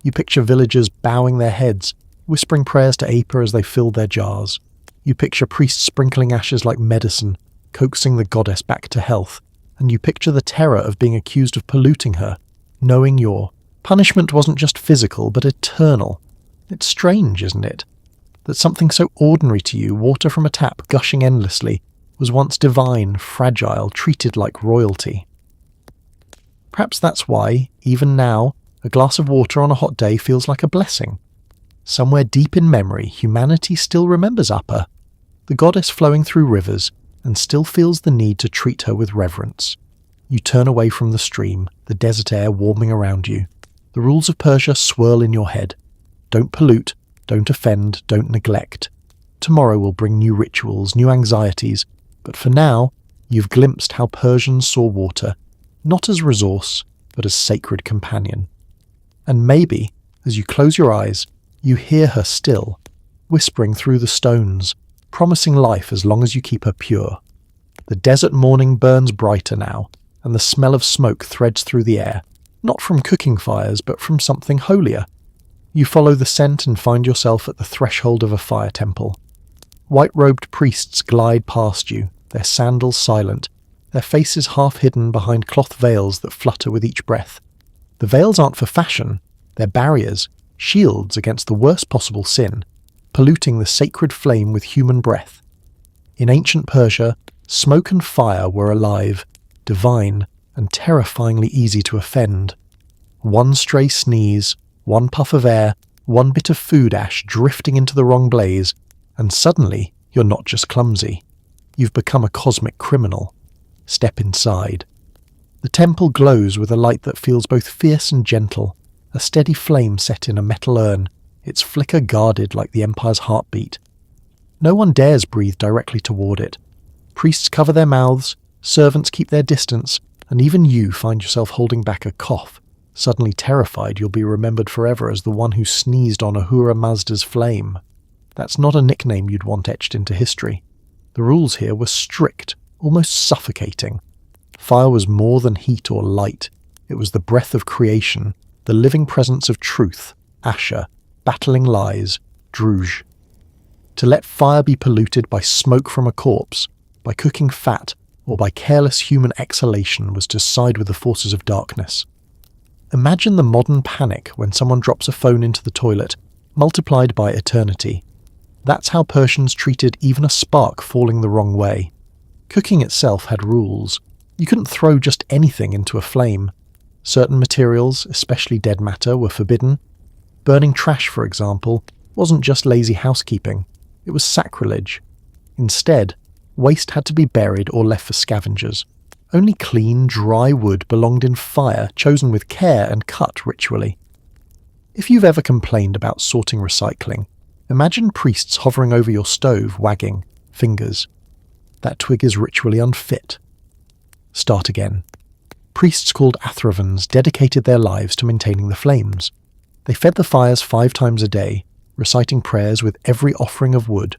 You picture villagers bowing their heads, whispering prayers to Appa as they filled their jars. You picture priests sprinkling ashes like medicine, coaxing the goddess back to health. And you picture the terror of being accused of polluting her, knowing your punishment wasn't just physical but eternal. It's strange, isn't it? That something so ordinary to you, water from a tap gushing endlessly, was once divine, fragile, treated like royalty. Perhaps that's why, even now, a glass of water on a hot day feels like a blessing. Somewhere deep in memory, humanity still remembers Appa, the goddess flowing through rivers, and still feels the need to treat her with reverence. You turn away from the stream, the desert air warming around you. The rules of Persia swirl in your head. Don't pollute, don't offend, don't neglect. Tomorrow will bring new rituals, new anxieties, but for now, you've glimpsed how Persians saw water, not as resource, but as sacred companion. And maybe, as you close your eyes, you hear her still, whispering through the stones, promising life as long as you keep her pure. The desert morning burns brighter now, and the smell of smoke threads through the air, not from cooking fires, but from something holier. You follow the scent and find yourself at the threshold of a fire temple. White-robed priests glide past you, their sandals silent, their faces half hidden behind cloth veils that flutter with each breath. The veils aren't for fashion, they're barriers, shields against the worst possible sin, polluting the sacred flame with human breath. In ancient Persia, smoke and fire were alive, divine, and terrifyingly easy to offend. One stray sneeze, one puff of air, one bit of food ash drifting into the wrong blaze, and suddenly you're not just clumsy. You've become a cosmic criminal. Step inside. The temple glows with a light that feels both fierce and gentle, a steady flame set in a metal urn, its flicker guarded like the Empire's heartbeat. No one dares breathe directly toward it. Priests cover their mouths, servants keep their distance, and even you find yourself holding back a cough, suddenly terrified you'll be remembered forever as the one who sneezed on Ahura Mazda's flame. That's not a nickname you'd want etched into history. The rules here were strict, almost suffocating. Fire was more than heat or light. It was the breath of creation, the living presence of truth, Asher, battling lies, Druj. To let fire be polluted by smoke from a corpse, by cooking fat, or by careless human exhalation was to side with the forces of darkness. Imagine the modern panic when someone drops a phone into the toilet, multiplied by eternity. That's how Persians treated even a spark falling the wrong way. Cooking itself had rules. You couldn't throw just anything into a flame. Certain materials, especially dead matter, were forbidden. Burning trash, for example, wasn't just lazy housekeeping. It was sacrilege. Instead, waste had to be buried or left for scavengers. Only clean, dry wood belonged in fire, chosen with care and cut ritually. If you've ever complained about sorting recycling, imagine priests hovering over your stove, wagging fingers. That twig is ritually unfit. Start again. Priests called Athravans dedicated their lives to maintaining the flames. They fed the fires 5 times a day, reciting prayers with every offering of wood.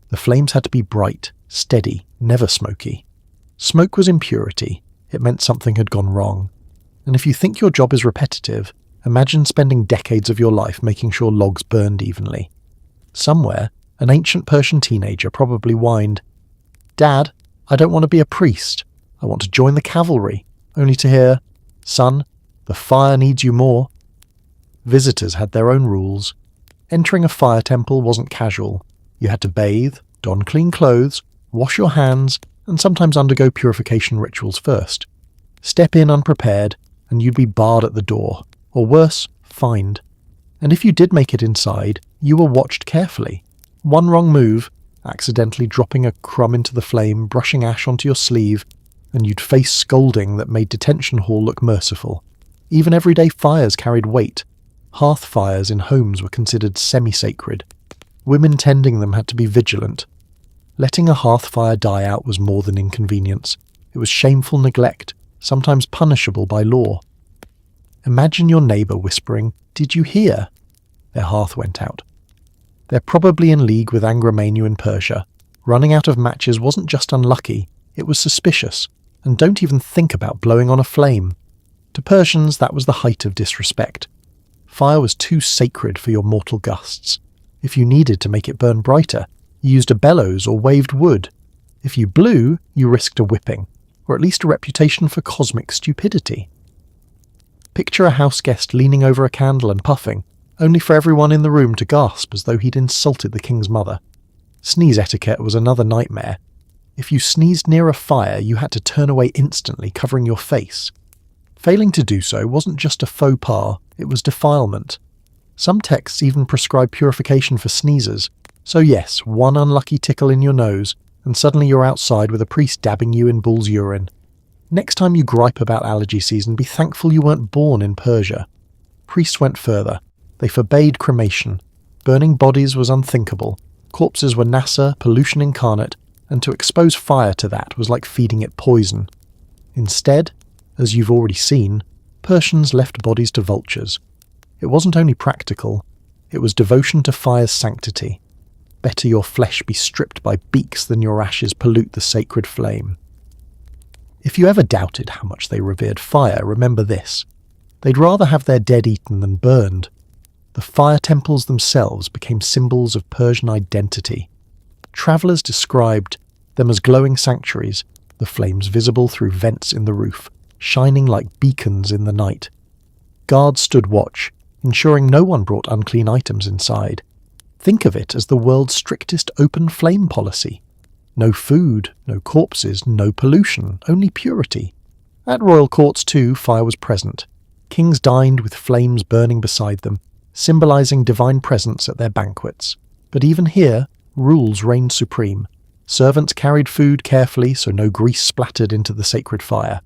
The flames had to be bright, steady, never smoky. Smoke was impurity. It meant something had gone wrong. And if you think your job is repetitive, imagine spending decades of your life making sure logs burned evenly. Somewhere, an ancient Persian teenager probably whined, "Dad, I don't want to be a priest. I want to join the cavalry," only to hear, "Son, the fire needs you more." Visitors had their own rules. Entering a fire temple wasn't casual. You had to bathe, don clean clothes, wash your hands, and sometimes undergo purification rituals first. Step in unprepared, and you'd be barred at the door, or worse, fined. And if you did make it inside, you were watched carefully. One wrong move, accidentally dropping a crumb into the flame, brushing ash onto your sleeve, and you'd face scolding that made detention hall look merciful. Even everyday fires carried weight. Hearth fires in homes were considered semi-sacred. Women tending them had to be vigilant. Letting a hearth fire die out was more than inconvenience. It was shameful neglect, sometimes punishable by law. Imagine your neighbour whispering, "Did you hear?" Their hearth went out. They're probably in league with Angramenu in Persia. Running out of matches wasn't just unlucky, it was suspicious. And don't even think about blowing on a flame. To Persians, that was the height of disrespect. Fire was too sacred for your mortal gusts. If you needed to make it burn brighter, you used a bellows or waved wood. If you blew, you risked a whipping, or at least a reputation for cosmic stupidity. Picture a house guest leaning over a candle and puffing, only for everyone in the room to gasp as though he'd insulted the king's mother. Sneeze etiquette was another nightmare. If you sneezed near a fire, you had to turn away instantly, covering your face. Failing to do so wasn't just a faux pas, it was defilement. Some texts even prescribe purification for sneezers. So yes, one unlucky tickle in your nose, and suddenly you're outside with a priest dabbing you in bull's urine. Next time you gripe about allergy season, be thankful you weren't born in Persia. Priests went further. They forbade cremation. Burning bodies was unthinkable. Corpses were nasa, pollution incarnate, and to expose fire to that was like feeding it poison. Instead, as you've already seen, Persians left bodies to vultures. It wasn't only practical, it was devotion to fire's sanctity. Better your flesh be stripped by beaks than your ashes pollute the sacred flame. If you ever doubted how much they revered fire, remember this. They'd rather have their dead eaten than burned. The fire temples themselves became symbols of Persian identity. Travellers described them as glowing sanctuaries, the flames visible through vents in the roof, shining like beacons in the night. Guards stood watch, ensuring no one brought unclean items inside. Think of it as the world's strictest open flame policy. No food, no corpses, no pollution, only purity. At royal courts too, fire was present. Kings dined with flames burning beside them, symbolising divine presence at their banquets. But even here, rules reigned supreme. Servants carried food carefully so no grease splattered into the sacred fire.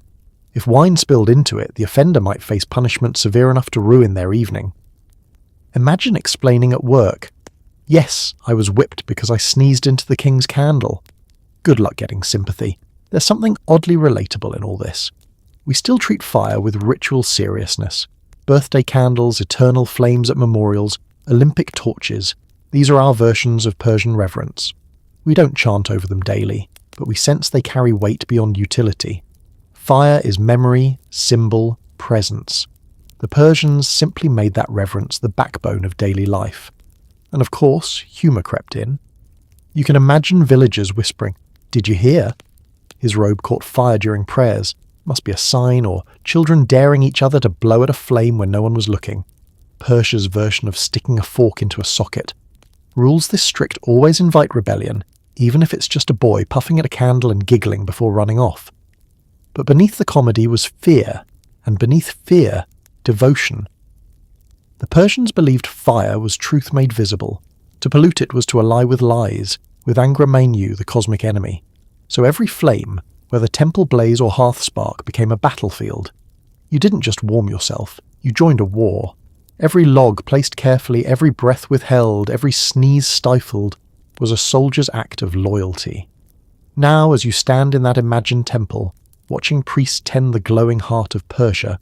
If wine spilled into it, the offender might face punishment severe enough to ruin their evening. Imagine explaining at work, Yes, I was whipped because I sneezed into the king's candle. Good luck getting sympathy. There's something oddly relatable in all this. We still treat fire with ritual seriousness. Birthday candles, eternal flames at memorials, Olympic torches. These are our versions of Persian reverence. We don't chant over them daily, but we sense they carry weight beyond utility. Fire is memory, symbol, presence. The Persians simply made that reverence the backbone of daily life. And of course, humour crept in. You can imagine villagers whispering, "Did you hear? His robe caught fire during prayers. Must be a sign," or children daring each other to blow at a flame when no one was looking. Persia's version of sticking a fork into a socket. Rules this strict always invite rebellion, even if it's just a boy puffing at a candle and giggling before running off. But beneath the comedy was fear, and beneath fear, devotion. The Persians believed fire was truth made visible. To pollute it was to ally with lies, with Angra-Mainyu, the cosmic enemy. So every flame, whether temple blaze or hearth spark, became a battlefield. You didn't just warm yourself, you joined a war. Every log placed carefully, every breath withheld, every sneeze stifled, was a soldier's act of loyalty. Now, as you stand in that imagined temple, watching priests tend the glowing heart of Persia,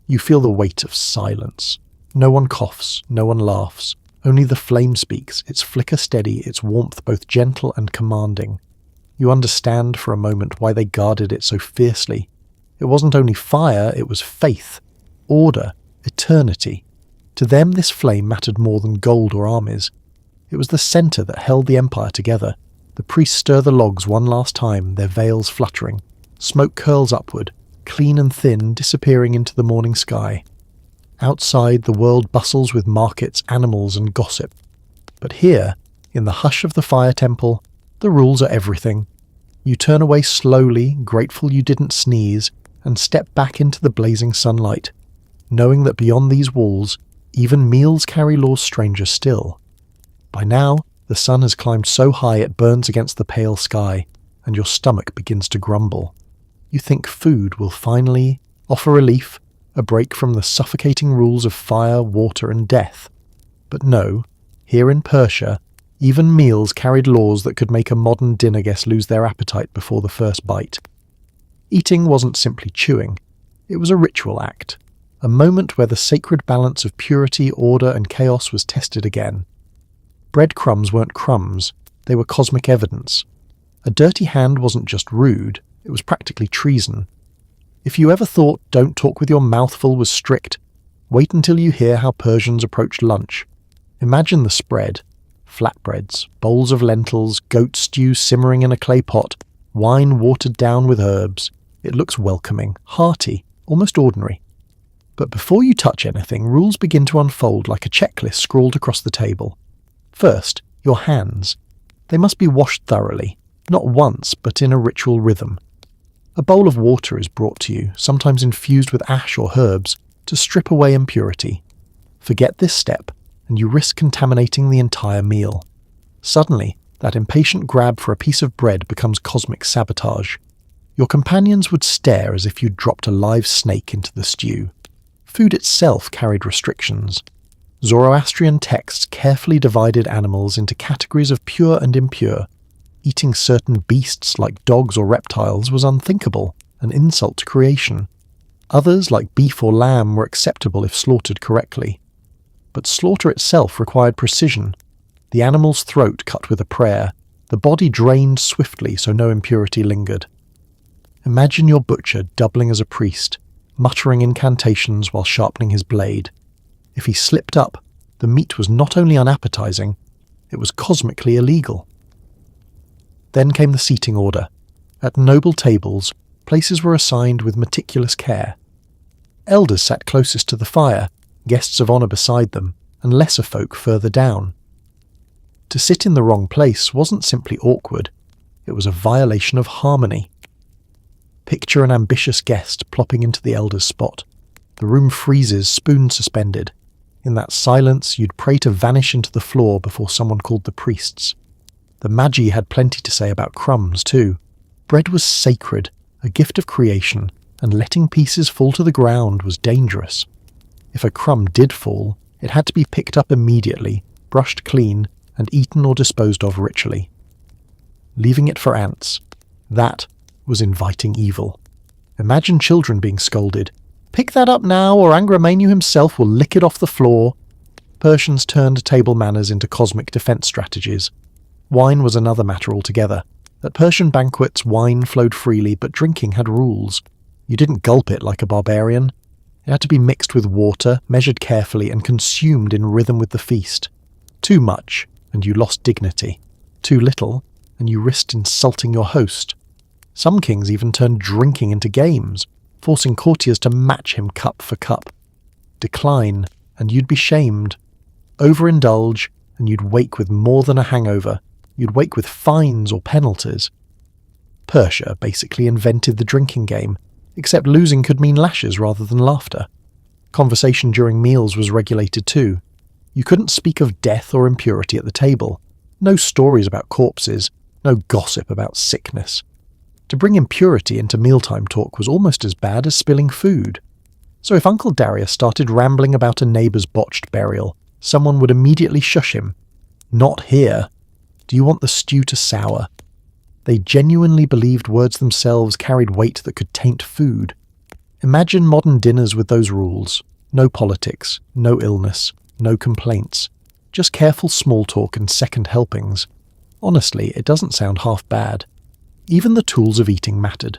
you feel the weight of silence. No one coughs, no one laughs. Only the flame speaks, its flicker steady, its warmth both gentle and commanding. You understand for a moment why they guarded it so fiercely. It wasn't only fire, it was faith, order, eternity. To them this flame mattered more than gold or armies. It was the centre that held the empire together. The priests stir the logs one last time, their veils fluttering. Smoke curls upward, clean and thin, disappearing into the morning sky. Outside, the world bustles with markets, animals, and gossip. But here, in the hush of the fire temple, the rules are everything. You turn away slowly, grateful you didn't sneeze, and step back into the blazing sunlight, knowing that beyond these walls, even meals carry laws stranger still. By now, the sun has climbed so high it burns against the pale sky, and your stomach begins to grumble. You think food will finally offer relief, a break from the suffocating rules of fire, water, and death. But no, here in Persia, even meals carried laws that could make a modern dinner guest lose their appetite before the first bite. Eating wasn't simply chewing, it was a ritual act, a moment where the sacred balance of purity, order, and chaos was tested again. Breadcrumbs weren't crumbs, they were cosmic evidence. A dirty hand wasn't just rude, it was practically treason. If you ever thought "don't talk with your mouth full" was strict, wait until you hear how Persians approached lunch. Imagine the spread. Flatbreads, bowls of lentils, goat stew simmering in a clay pot, wine watered down with herbs. It looks welcoming, hearty, almost ordinary. But before you touch anything, rules begin to unfold like a checklist scrawled across the table. First, your hands. They must be washed thoroughly, not once, but in a ritual rhythm. A bowl of water is brought to you, sometimes infused with ash or herbs, to strip away impurity. Forget this step, and you risk contaminating the entire meal. Suddenly, that impatient grab for a piece of bread becomes cosmic sabotage. Your companions would stare as if you'd dropped a live snake into the stew. Food itself carried restrictions. Zoroastrian texts carefully divided animals into categories of pure and impure. Eating certain beasts like dogs or reptiles was unthinkable, an insult to creation. Others, like beef or lamb, were acceptable if slaughtered correctly. But slaughter itself required precision. The animal's throat cut with a prayer, the body drained swiftly so no impurity lingered. Imagine your butcher doubling as a priest, muttering incantations while sharpening his blade. If he slipped up, the meat was not only unappetizing, it was cosmically illegal. Then came the seating order. At noble tables, places were assigned with meticulous care. Elders sat closest to the fire, guests of honour beside them, and lesser folk further down. To sit in the wrong place wasn't simply awkward, it was a violation of harmony. Picture an ambitious guest plopping into the elder's spot. The room freezes, spoon suspended. In that silence, you'd pray to vanish into the floor before someone called the priests. The Magi had plenty to say about crumbs, too. Bread was sacred, a gift of creation, and letting pieces fall to the ground was dangerous. If a crumb did fall, it had to be picked up immediately, brushed clean, and eaten or disposed of ritually. Leaving it for ants, that was inviting evil. Imagine children being scolded. "Pick that up now, or Angramenu himself will lick it off the floor." Persians turned table manners into cosmic defense strategies. Wine was another matter altogether. At Persian banquets, wine flowed freely, but drinking had rules. You didn't gulp it like a barbarian. It had to be mixed with water, measured carefully, and consumed in rhythm with the feast. Too much, and you lost dignity. Too little, and you risked insulting your host. Some kings even turned drinking into games, forcing courtiers to match him cup for cup. Decline, and you'd be shamed. Overindulge, and you'd wake with more than a hangover. You'd wake with fines or penalties. Persia basically invented the drinking game, except losing could mean lashes rather than laughter. Conversation during meals was regulated too. You couldn't speak of death or impurity at the table. No stories about corpses, no gossip about sickness. To bring impurity into mealtime talk was almost as bad as spilling food. So if Uncle Darius started rambling about a neighbour's botched burial, someone would immediately shush him. "Not here. Do you want the stew to sour?" They genuinely believed words themselves carried weight that could taint food. Imagine modern dinners with those rules. No politics, no illness, no complaints. Just careful small talk and second helpings. Honestly, it doesn't sound half bad. Even the tools of eating mattered.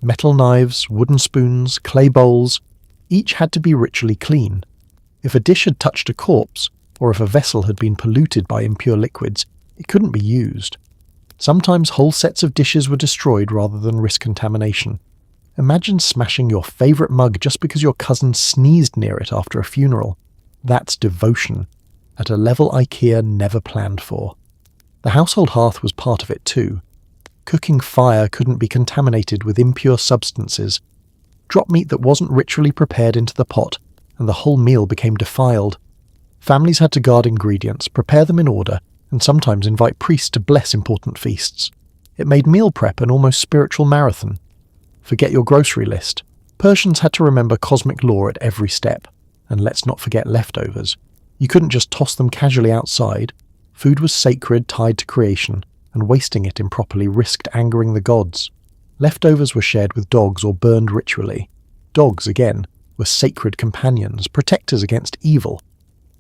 Metal knives, wooden spoons, clay bowls, each had to be ritually clean. If a dish had touched a corpse, or if a vessel had been polluted by impure liquids, it couldn't be used. Sometimes whole sets of dishes were destroyed rather than risk contamination. Imagine smashing your favourite mug just because your cousin sneezed near it after a funeral. That's devotion, at a level IKEA never planned for. The household hearth was part of it too. Cooking fire couldn't be contaminated with impure substances. Drop meat that wasn't ritually prepared into the pot, and the whole meal became defiled. Families had to guard ingredients, prepare them in order, and sometimes invite priests to bless important feasts. It made meal prep an almost spiritual marathon. Forget your grocery list. Persians had to remember cosmic law at every step. And let's not forget leftovers. You couldn't just toss them casually outside. Food was sacred, tied to creation, and wasting it improperly risked angering the gods. Leftovers were shared with dogs or burned ritually. Dogs, again, were sacred companions, protectors against evil.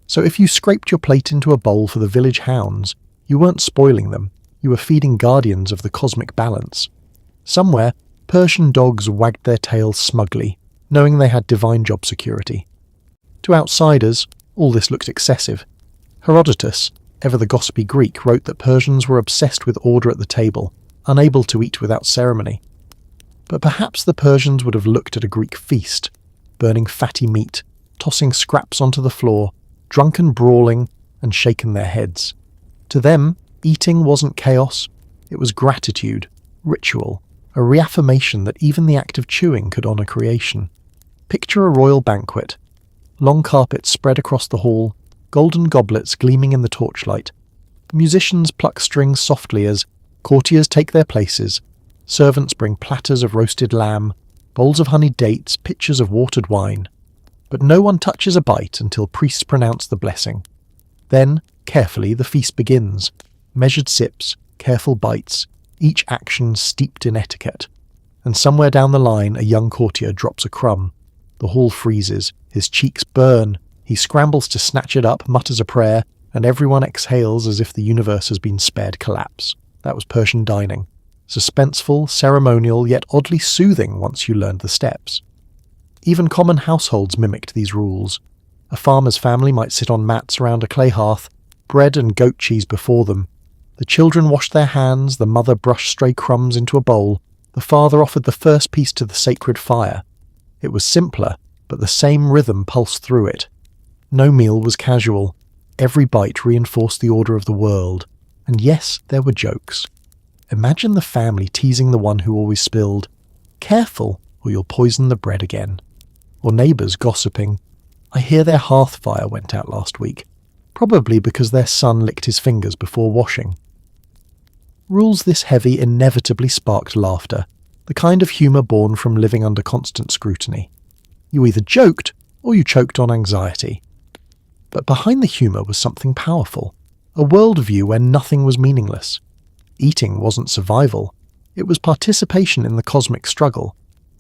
So if you scraped your plate into a bowl for the village hounds, you weren't spoiling them, you were feeding guardians of the cosmic balance. Somewhere, Persian dogs wagged their tails smugly, knowing they had divine job security. To outsiders, all this looked excessive. Herodotus, ever the gossipy Greek, wrote that Persians were obsessed with order at the table, unable to eat without ceremony. But perhaps the Persians would have looked at a Greek feast, burning fatty meat, tossing scraps onto the floor, drunken brawling, and shaken their heads. To them, eating wasn't chaos, it was gratitude, ritual, a reaffirmation that even the act of chewing could honour creation. Picture a royal banquet. Long carpets spread across the hall, golden goblets gleaming in the torchlight. Musicians pluck strings softly as courtiers take their places. Servants bring platters of roasted lamb, bowls of honeyed dates, pitchers of watered wine. But no one touches a bite until priests pronounce the blessing. Then, carefully, the feast begins. Measured sips, careful bites, each action steeped in etiquette. And somewhere down the line, a young courtier drops a crumb. The hall freezes, his cheeks burn, he scrambles to snatch it up, mutters a prayer, and everyone exhales as if the universe has been spared collapse. That was Persian dining. Suspenseful, ceremonial, yet oddly soothing once you learned the steps. Even common households mimicked these rules. A farmer's family might sit on mats around a clay hearth, bread and goat cheese before them. The children washed their hands, the mother brushed stray crumbs into a bowl, the father offered the first piece to the sacred fire. It was simpler, but the same rhythm pulsed through it. No meal was casual. Every bite reinforced the order of the world. And yes, there were jokes. Imagine the family teasing the one who always spilled, "Careful, or you'll poison the bread again." Or neighbours gossiping, "I hear their hearth fire went out last week," probably because their son licked his fingers before washing. Rules this heavy inevitably sparked laughter, the kind of humour born from living under constant scrutiny. You either joked, or you choked on anxiety. But behind the humour was something powerful, a worldview where nothing was meaningless. Eating wasn't survival, it was participation in the cosmic struggle.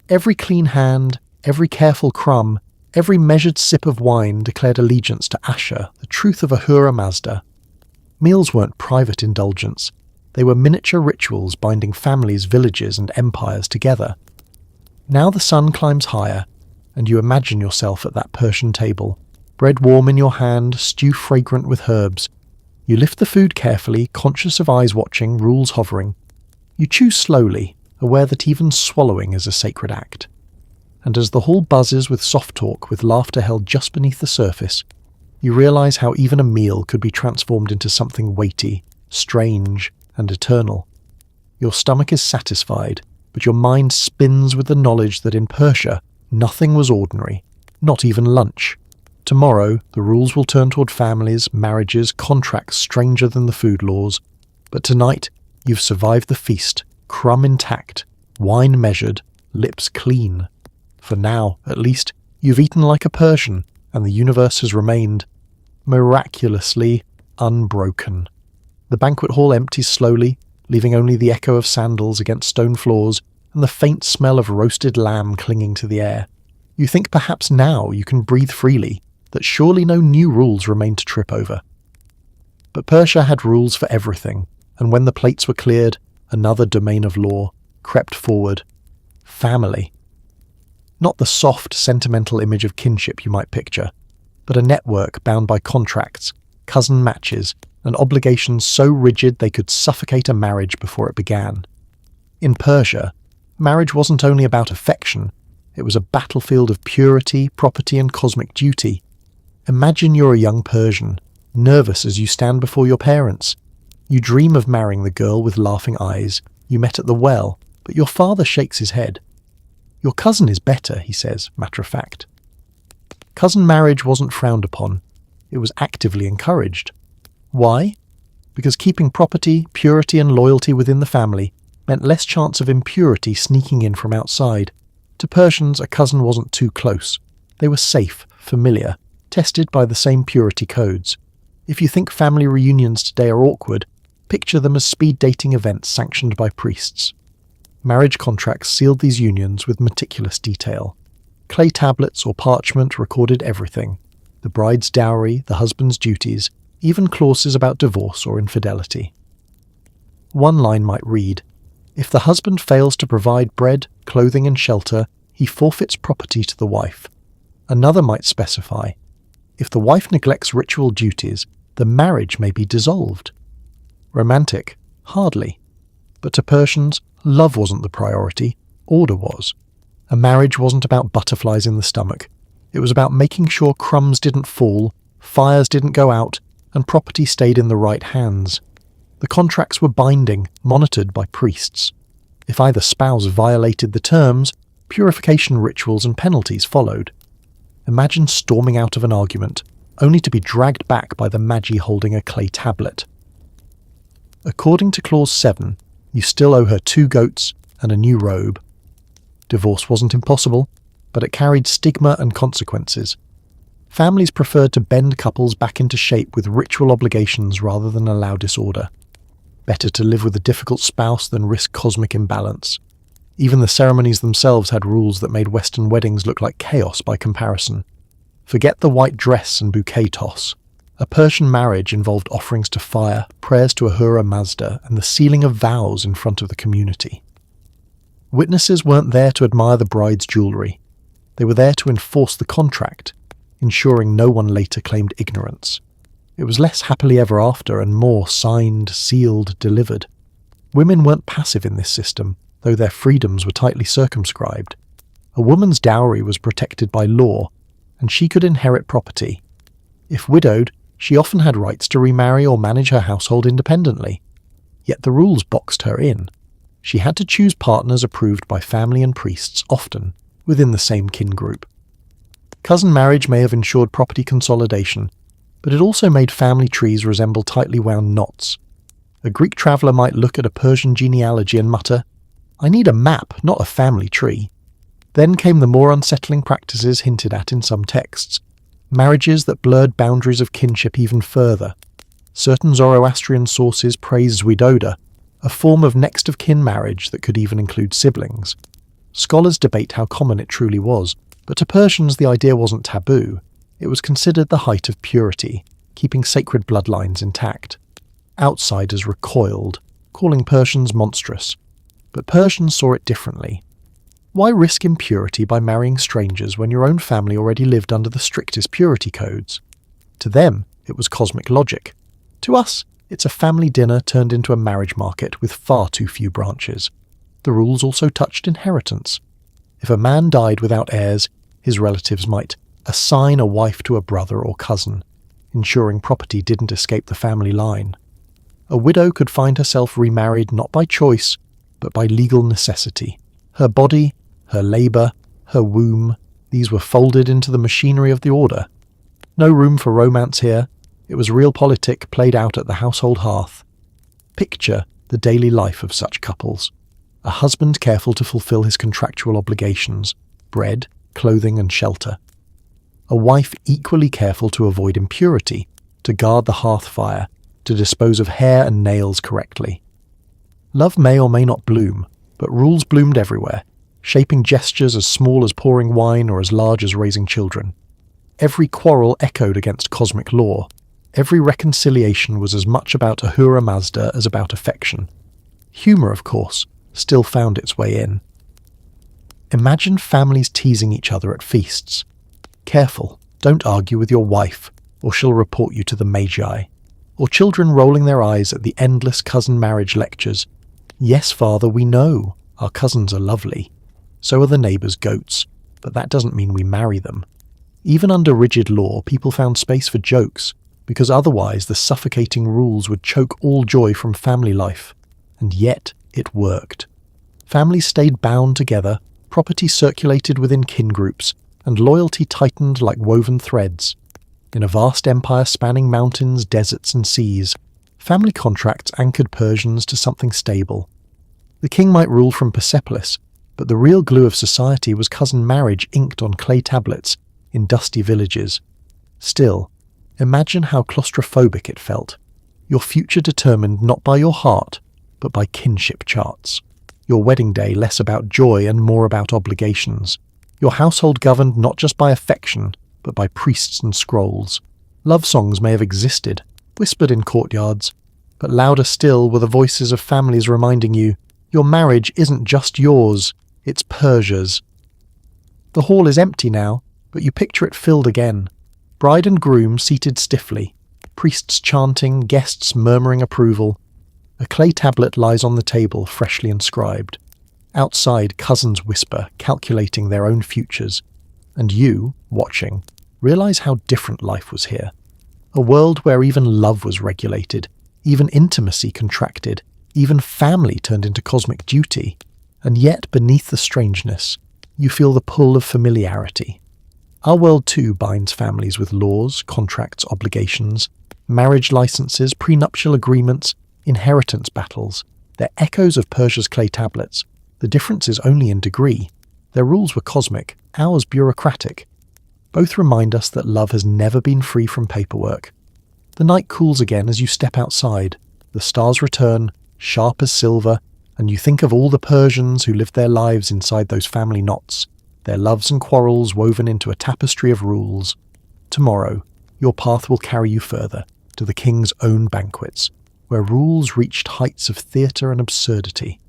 Every clean hand, every careful crumb, every measured sip of wine declared allegiance to Asher, the truth of Ahura Mazda. Meals weren't private indulgence, they were miniature rituals binding families, villages, and empires together. Now the sun climbs higher, and you imagine yourself at that Persian table, bread warm in your hand, stew fragrant with herbs. You lift the food carefully, conscious of eyes watching, rules hovering. You chew slowly, aware that even swallowing is a sacred act. And as the hall buzzes with soft talk, with laughter held just beneath the surface, you realize how even a meal could be transformed into something weighty, strange, and eternal. Your stomach is satisfied, but your mind spins with the knowledge that in Persia, nothing was ordinary, not even lunch. Tomorrow, the rules will turn toward families, marriages, contracts stranger than the food laws. But tonight, you've survived the feast, crumb intact, wine measured, lips clean. For now, at least, you've eaten like a Persian, and the universe has remained miraculously unbroken. The banquet hall empties slowly, leaving only the echo of sandals against stone floors and the faint smell of roasted lamb clinging to the air. You think perhaps now you can breathe freely, that surely no new rules remain to trip over. But Persia had rules for everything, and when the plates were cleared, another domain of law crept forward. Family. Not the soft, sentimental image of kinship you might picture, but a network bound by contracts, cousin matches, and obligations so rigid they could suffocate a marriage before it began. In Persia, marriage wasn't only about affection, it was a battlefield of purity, property, and cosmic duty. Imagine you're a young Persian, nervous as you stand before your parents. You dream of marrying the girl with laughing eyes you met at the well, but your father shakes his head. Your cousin is better, he says, matter of fact. Cousin marriage wasn't frowned upon, it was actively encouraged. Why? Because keeping property, purity, and loyalty within the family meant less chance of impurity sneaking in from outside. To Persians, a cousin wasn't too close. They were safe, familiar, tested by the same purity codes. If you think family reunions today are awkward, picture them as speed dating events sanctioned by priests. Marriage contracts sealed these unions with meticulous detail. Clay tablets or parchment recorded everything: the bride's dowry, the husband's duties, even clauses about divorce or infidelity. One line might read, "If the husband fails to provide bread, clothing, and shelter, he forfeits property to the wife." Another might specify, "If the wife neglects ritual duties, the marriage may be dissolved." Romantic? Hardly. But to Persians, love wasn't the priority, order was. A marriage wasn't about butterflies in the stomach. It was about making sure crumbs didn't fall, fires didn't go out, and property stayed in the right hands. The contracts were binding, monitored by priests. If either spouse violated the terms, purification rituals and penalties followed. Imagine storming out of an argument, only to be dragged back by the Magi holding a clay tablet. According to Clause 7, you still owe her 2 goats and a new robe. Divorce wasn't impossible, but it carried stigma and consequences. Families preferred to bend couples back into shape with ritual obligations rather than allow disorder. Better to live with a difficult spouse than risk cosmic imbalance. Even the ceremonies themselves had rules that made Western weddings look like chaos by comparison. Forget the white dress and bouquet toss. A Persian marriage involved offerings to fire, prayers to Ahura Mazda, and the sealing of vows in front of the community. Witnesses weren't there to admire the bride's jewellery. They were there to enforce the contract, ensuring no one later claimed ignorance. It was less happily ever after and more signed, sealed, delivered. Women weren't passive in this system, though their freedoms were tightly circumscribed. A woman's dowry was protected by law, and she could inherit property. If widowed, she often had rights to remarry or manage her household independently. Yet the rules boxed her in. She had to choose partners approved by family and priests, often within the same kin group. Cousin marriage may have ensured property consolidation, but it also made family trees resemble tightly wound knots. A Greek traveller might look at a Persian genealogy and mutter, "I need a map, not a family tree." Then came the more unsettling practices hinted at in some texts, marriages that blurred boundaries of kinship even further. Certain Zoroastrian sources praise Zwidoda, a form of next-of-kin marriage that could even include siblings. Scholars debate how common it truly was, but to Persians the idea wasn't taboo. It was considered the height of purity, keeping sacred bloodlines intact. Outsiders recoiled, calling Persians monstrous. But Persians saw it differently. Why risk impurity by marrying strangers when your own family already lived under the strictest purity codes? To them, it was cosmic logic. To us, it's a family dinner turned into a marriage market with far too few branches. The rules also touched inheritance. If a man died without heirs, his relatives might assign a wife to a brother or cousin, ensuring property didn't escape the family line. A widow could find herself remarried not by choice, but by legal necessity. Her body, her labour, her womb, these were folded into the machinery of the order. No room for romance here. It was realpolitik played out at the household hearth. Picture the daily life of such couples. A husband careful to fulfill his contractual obligations, bread, clothing and shelter. A wife equally careful to avoid impurity, to guard the hearth fire, to dispose of hair and nails correctly. Love may or may not bloom, but rules bloomed everywhere, shaping gestures as small as pouring wine or as large as raising children. Every quarrel echoed against cosmic law. Every reconciliation was as much about Ahura Mazda as about affection. Humour, of course, still found its way in. Imagine families teasing each other at feasts. Careful, don't argue with your wife, or she'll report you to the Magi. Or children rolling their eyes at the endless cousin marriage lectures. Yes, father, we know. Our cousins are lovely. So are the neighbours' goats, but that doesn't mean we marry them. Even under rigid law, people found space for jokes, because otherwise the suffocating rules would choke all joy from family life. And yet, it worked. Families stayed bound together, property circulated within kin groups, and loyalty tightened like woven threads. In a vast empire spanning mountains, deserts and seas, family contracts anchored Persians to something stable. The king might rule from Persepolis, but the real glue of society was cousin marriage inked on clay tablets in dusty villages. Still, imagine how claustrophobic it felt. Your future determined not by your heart, but by kinship charts. Your wedding day less about joy and more about obligations. Your household governed not just by affection, but by priests and scrolls. Love songs may have existed, whispered in courtyards, but louder still were the voices of families reminding you, your marriage isn't just yours, it's Persia's. The hall is empty now, but you picture it filled again. Bride and groom seated stiffly, priests chanting, guests murmuring approval. A clay tablet lies on the table, freshly inscribed. Outside, cousins whisper, calculating their own futures. And you, watching, realize how different life was here. A world where even love was regulated, even intimacy contracted, even family turned into cosmic duty. And yet, beneath the strangeness, you feel the pull of familiarity. Our world too binds families with laws, contracts, obligations, marriage licenses, prenuptial agreements, inheritance battles. They're echoes of Persia's clay tablets. The difference is only in degree. Their rules were cosmic, ours bureaucratic. Both remind us that love has never been free from paperwork. The night cools again as you step outside. The stars return, sharp as silver, and you think of all the Persians who lived their lives inside those family knots, their loves and quarrels woven into a tapestry of rules. Tomorrow, your path will carry you further, to the king's own banquets, where rules reached heights of theatre and absurdity.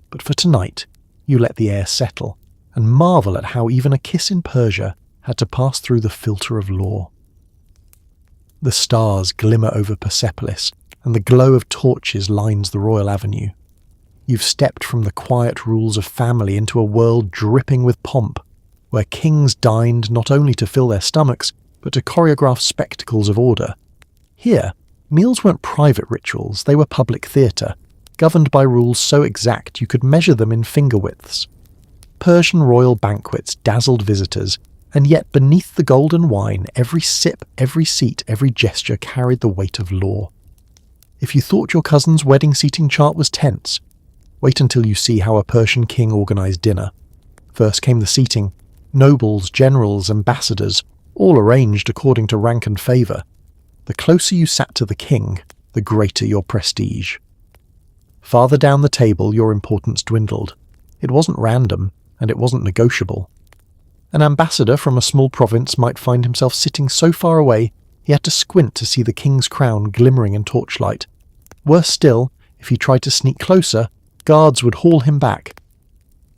But for tonight, you let the air settle, and marvel at how even a kiss in Persia had to pass through the filter of law. The stars glimmer over Persepolis, and the glow of torches lines the royal avenue. You've stepped from the quiet rules of family into a world dripping with pomp, where kings dined not only to fill their stomachs, but to choreograph spectacles of order. Here, meals weren't private rituals, they were public theatre, governed by rules so exact you could measure them in finger widths. Persian royal banquets dazzled visitors, and yet beneath the golden wine, every sip, every seat, every gesture carried the weight of law. If you thought your cousin's wedding seating chart was tense, wait until you see how a Persian king organised dinner. First came the seating, nobles, generals, ambassadors, all arranged according to rank and favour. The closer you sat to the king, the greater your prestige. Farther down the table, your importance dwindled. It wasn't random, and it wasn't negotiable. An ambassador from a small province might find himself sitting so far away he had to squint to see the king's crown glimmering in torchlight. Worse still, if he tried to sneak closer, guards would haul him back.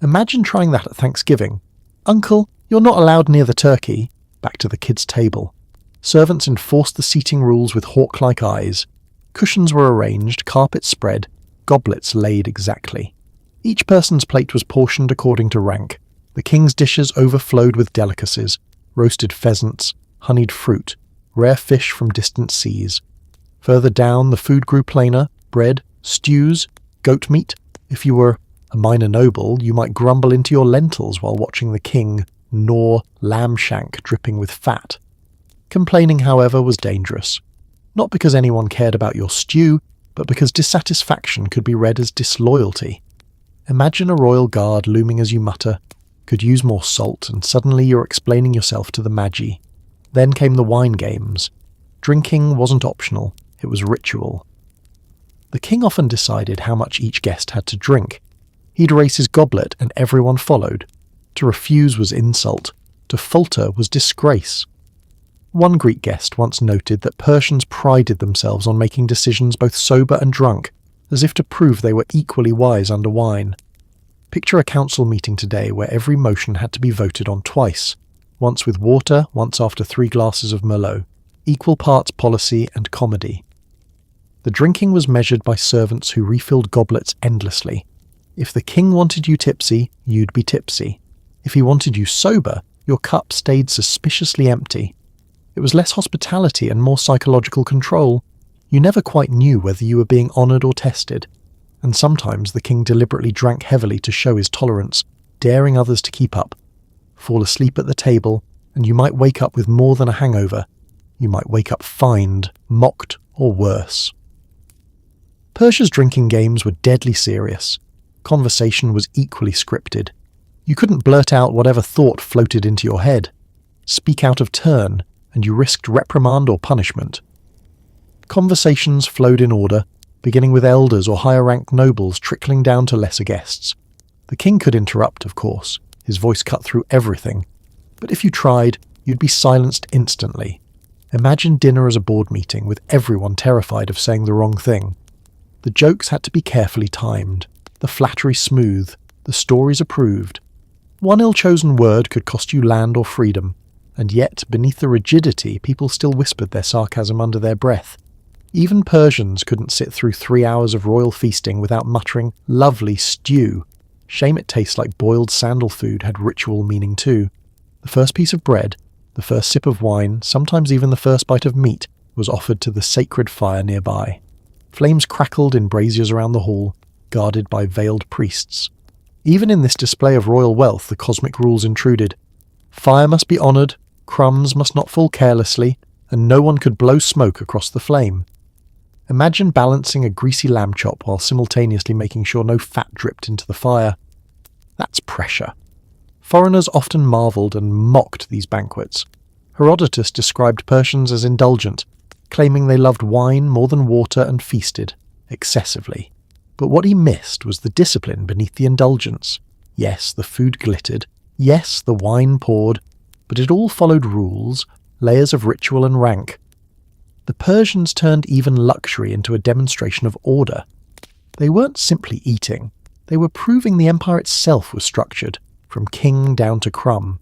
Imagine trying that at Thanksgiving. "Uncle, you're not allowed near the turkey." Back to the kids' table. Servants enforced the seating rules with hawk-like eyes. Cushions were arranged, carpets spread, goblets laid exactly. Each person's plate was portioned according to rank. The king's dishes overflowed with delicacies: roasted pheasants, honeyed fruit, rare fish from distant seas. Further down, the food grew plainer: bread, stews, goat meat. If you were a minor noble, you might grumble into your lentils while watching the king gnaw lamb shank dripping with fat. Complaining, however, was dangerous. Not because anyone cared about your stew, but because dissatisfaction could be read as disloyalty. Imagine a royal guard looming as you mutter, "Could use more salt," and suddenly you're explaining yourself to the Magi. Then came the wine games. Drinking wasn't optional, it was ritual. The king often decided how much each guest had to drink. He'd raise his goblet and everyone followed. To refuse was insult. To falter was disgrace. One Greek guest once noted that Persians prided themselves on making decisions both sober and drunk, as if to prove they were equally wise under wine. Picture a council meeting today where every motion had to be voted on twice, once with water, once after 3 glasses of Merlot, equal parts policy and comedy. The drinking was measured by servants who refilled goblets endlessly. If the king wanted you tipsy, you'd be tipsy. If he wanted you sober, your cup stayed suspiciously empty. It was less hospitality and more psychological control. You never quite knew whether you were being honoured or tested. And sometimes the king deliberately drank heavily to show his tolerance, daring others to keep up. Fall asleep at the table, and you might wake up with more than a hangover. You might wake up fined, mocked, or worse. Persia's drinking games were deadly serious. Conversation was equally scripted. You couldn't blurt out whatever thought floated into your head. Speak out of turn, and you risked reprimand or punishment. Conversations flowed in order, beginning with elders or higher-ranked nobles trickling down to lesser guests. The king could interrupt, of course. His voice cut through everything. But if you tried, you'd be silenced instantly. Imagine dinner as a board meeting, with everyone terrified of saying the wrong thing. The jokes had to be carefully timed, the flattery smooth, the stories approved. One ill-chosen word could cost you land or freedom, and yet, beneath the rigidity, people still whispered their sarcasm under their breath. Even Persians couldn't sit through 3 hours of royal feasting without muttering, "Lovely stew." Shame it tastes like boiled sandal food had ritual meaning too. The first piece of bread, the first sip of wine, sometimes even the first bite of meat, was offered to the sacred fire nearby. Flames crackled in braziers around the hall, guarded by veiled priests. Even in this display of royal wealth, the cosmic rules intruded. Fire must be honoured, crumbs must not fall carelessly, and no one could blow smoke across the flame. Imagine balancing a greasy lamb chop while simultaneously making sure no fat dripped into the fire. That's pressure. Foreigners often marvelled and mocked these banquets. Herodotus described Persians as indulgent, claiming they loved wine more than water and feasted, excessively. But what he missed was the discipline beneath the indulgence. Yes, the food glittered. Yes, the wine poured. But it all followed rules, layers of ritual and rank. The Persians turned even luxury into a demonstration of order. They weren't simply eating. They were proving the empire itself was structured, from king down to crumb.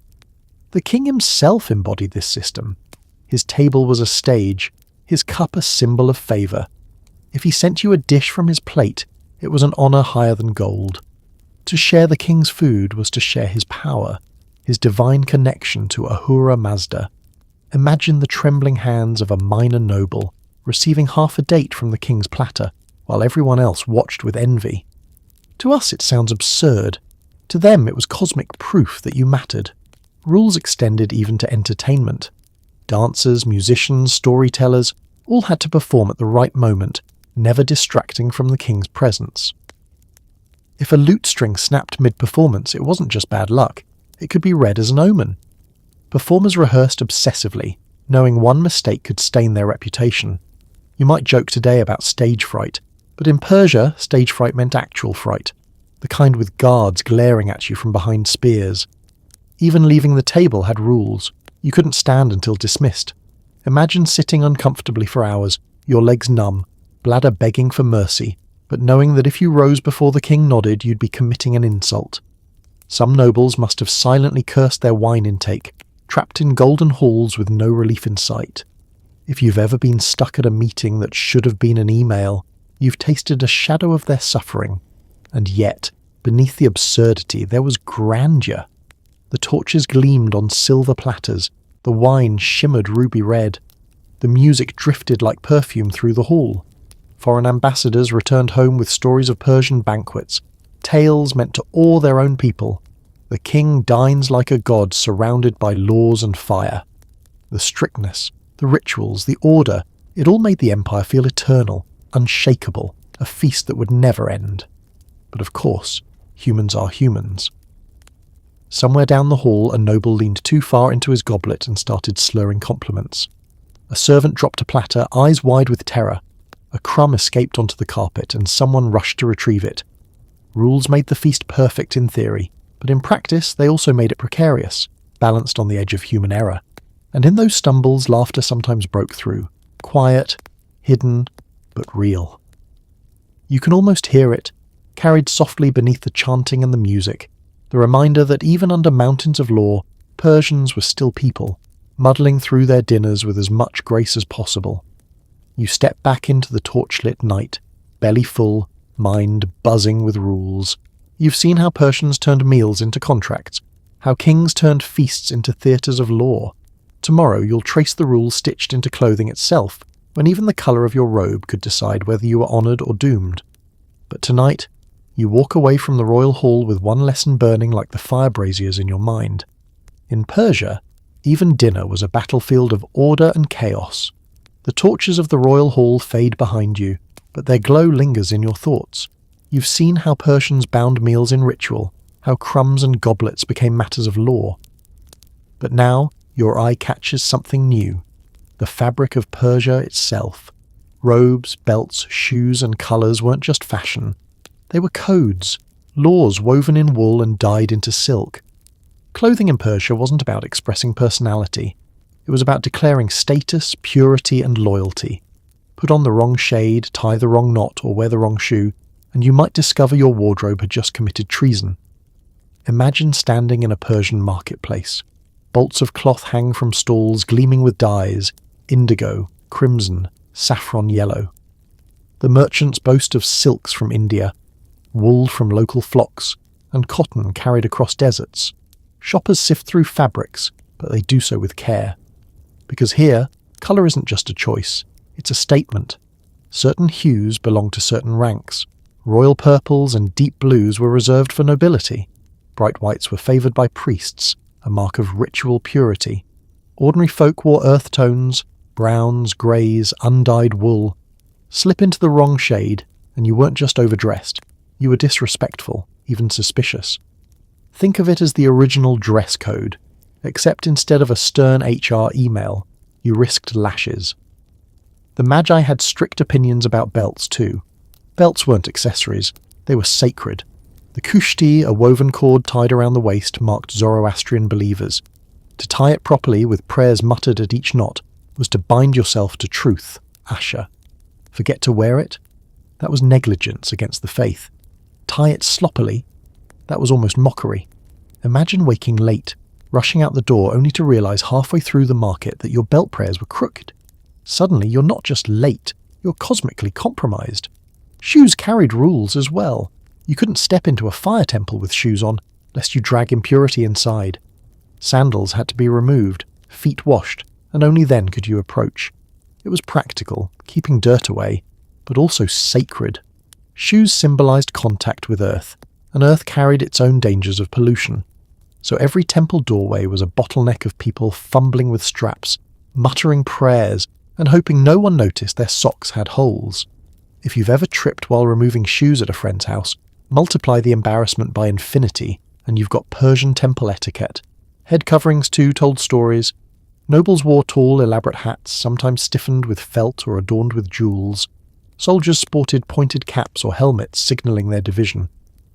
The king himself embodied this system. His table was a stage, his cup a symbol of favour. If he sent you a dish from his plate, it was an honour higher than gold. To share the king's food was to share his power, his divine connection to Ahura Mazda. Imagine the trembling hands of a minor noble, receiving half a date from the king's platter, while everyone else watched with envy. To us it sounds absurd. To them it was cosmic proof that you mattered. Rules extended even to entertainment. Dancers, musicians, storytellers, all had to perform at the right moment, never distracting from the king's presence. If a lute string snapped mid-performance, it wasn't just bad luck. It could be read as an omen. Performers rehearsed obsessively. knowing one mistake could stain their reputation. You might joke today about stage fright, but in Persia, stage fright meant actual fright, the kind with guards glaring at you from behind spears. Even leaving the table had rules. You couldn't stand until dismissed. Imagine sitting uncomfortably for hours, your legs numb, bladder begging for mercy, but knowing that if you rose before the king nodded, you'd be committing an insult. Some nobles must have silently cursed their wine intake, trapped in golden halls with no relief in sight. If you've ever been stuck at a meeting that should have been an email, you've tasted a shadow of their suffering. And yet, beneath the absurdity, there was grandeur. The torches gleamed on silver platters, the wine shimmered ruby red. The music drifted like perfume through the hall. Foreign ambassadors returned home with stories of Persian banquets, tales meant to awe their own people. The king dines like a god surrounded by laws and fire. The strictness, the rituals, the order, it all made the empire feel eternal, unshakable, a feast that would never end. But of course, humans are humans. Somewhere down the hall, a noble leaned too far into his goblet and started slurring compliments. A servant dropped a platter, eyes wide with terror. A crumb escaped onto the carpet, and someone rushed to retrieve it. Rules made the feast perfect in theory, but in practice they also made it precarious, balanced on the edge of human error. And in those stumbles, laughter sometimes broke through. Quiet, hidden, but real. You can almost hear it, carried softly beneath the chanting and the music, the reminder that even under mountains of law, Persians were still people, muddling through their dinners with as much grace as possible. You step back into the torchlit night, belly full, mind buzzing with rules. You've seen how Persians turned meals into contracts, how kings turned feasts into theatres of law. Tomorrow you'll trace the rules stitched into clothing itself, when even the colour of your robe could decide whether you were honoured or doomed. But tonight, you walk away from the royal hall with one lesson burning like the fire braziers in your mind. In Persia, even dinner was a battlefield of order and chaos. The torches of the royal hall fade behind you, but their glow lingers in your thoughts. You've seen how Persians bound meals in ritual, how crumbs and goblets became matters of law. But now, your eye catches something new, the fabric of Persia itself. Robes, belts, shoes and colours weren't just fashion. They were codes, laws woven in wool and dyed into silk. Clothing in Persia wasn't about expressing personality. It was about declaring status, purity and loyalty. Put on the wrong shade, tie the wrong knot or wear the wrong shoe, and you might discover your wardrobe had just committed treason. Imagine standing in a Persian marketplace. Bolts of cloth hang from stalls gleaming with dyes, indigo, crimson, saffron yellow. The merchants boast of silks from India, wool from local flocks, and cotton carried across deserts. Shoppers sift through fabrics, but they do so with care. Because here, colour isn't just a choice, it's a statement. Certain hues belong to certain ranks. Royal purples and deep blues were reserved for nobility. Bright whites were favoured by priests, a mark of ritual purity. Ordinary folk wore earth tones, browns, greys, undyed wool. Slip into the wrong shade, and you weren't just overdressed. You were disrespectful, even suspicious. Think of it as the original dress code, except instead of a stern HR email, you risked lashes. The Magi had strict opinions about belts too. Belts weren't accessories, they were sacred. The kushti, a woven cord tied around the waist, marked Zoroastrian believers. To tie it properly with prayers muttered at each knot was to bind yourself to truth, Asher. Forget to wear it? That was negligence against the faith. Tie it sloppily? That was almost mockery. Imagine waking late, rushing out the door only to realise halfway through the market that your belt prayers were crooked. Suddenly you're not just late, you're cosmically compromised. Shoes carried rules as well. You couldn't step into a fire temple with shoes on, lest you drag impurity inside. Sandals had to be removed, feet washed, and only then could you approach. It was practical, keeping dirt away, but also sacred. Shoes symbolised contact with earth, and earth carried its own dangers of pollution. So every temple doorway was a bottleneck of people fumbling with straps, muttering prayers, and hoping no one noticed their socks had holes. If you've ever tripped while removing shoes at a friend's house, multiply the embarrassment by infinity, and you've got Persian temple etiquette. Head coverings too told stories. Nobles wore tall, elaborate hats, sometimes stiffened with felt or adorned with jewels. Soldiers sported pointed caps or helmets signalling their division.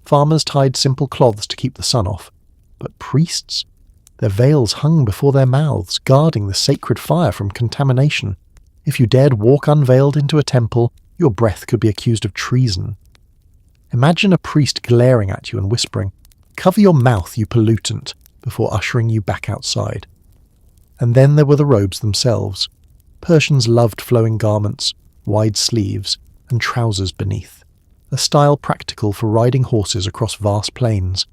Farmers tied simple cloths to keep the sun off. But priests? Their veils hung before their mouths, guarding the sacred fire from contamination. If you dared walk unveiled into a temple, your breath could be accused of treason. Imagine a priest glaring at you and whispering, "Cover your mouth, you pollutant," before ushering you back outside. And then there were the robes themselves. Persians loved flowing garments, wide sleeves, and trousers beneath, a style practical for riding horses across vast plains.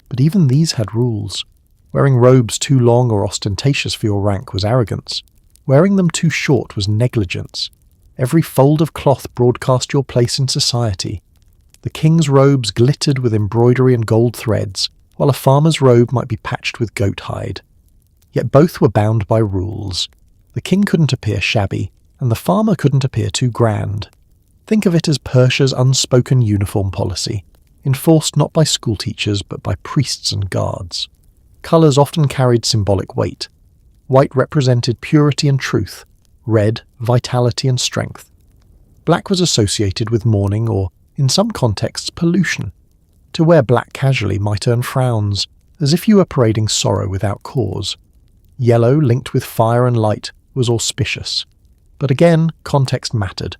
But even these had rules. Wearing robes too long or ostentatious for your rank was arrogance. Wearing them too short was negligence. Every fold of cloth broadcast your place in society. The king's robes glittered with embroidery and gold threads, while a farmer's robe might be patched with goat hide. Yet both were bound by rules. The king couldn't appear shabby, and the farmer couldn't appear too grand. Think of it as Persia's unspoken uniform policy, enforced not by schoolteachers but by priests and guards. Colours often carried symbolic weight. White represented purity and truth, red, vitality and strength. Black was associated with mourning or, in some contexts, pollution. To wear black casually might earn frowns, as if you were parading sorrow without cause. Yellow, linked with fire and light, was auspicious. But again, context mattered.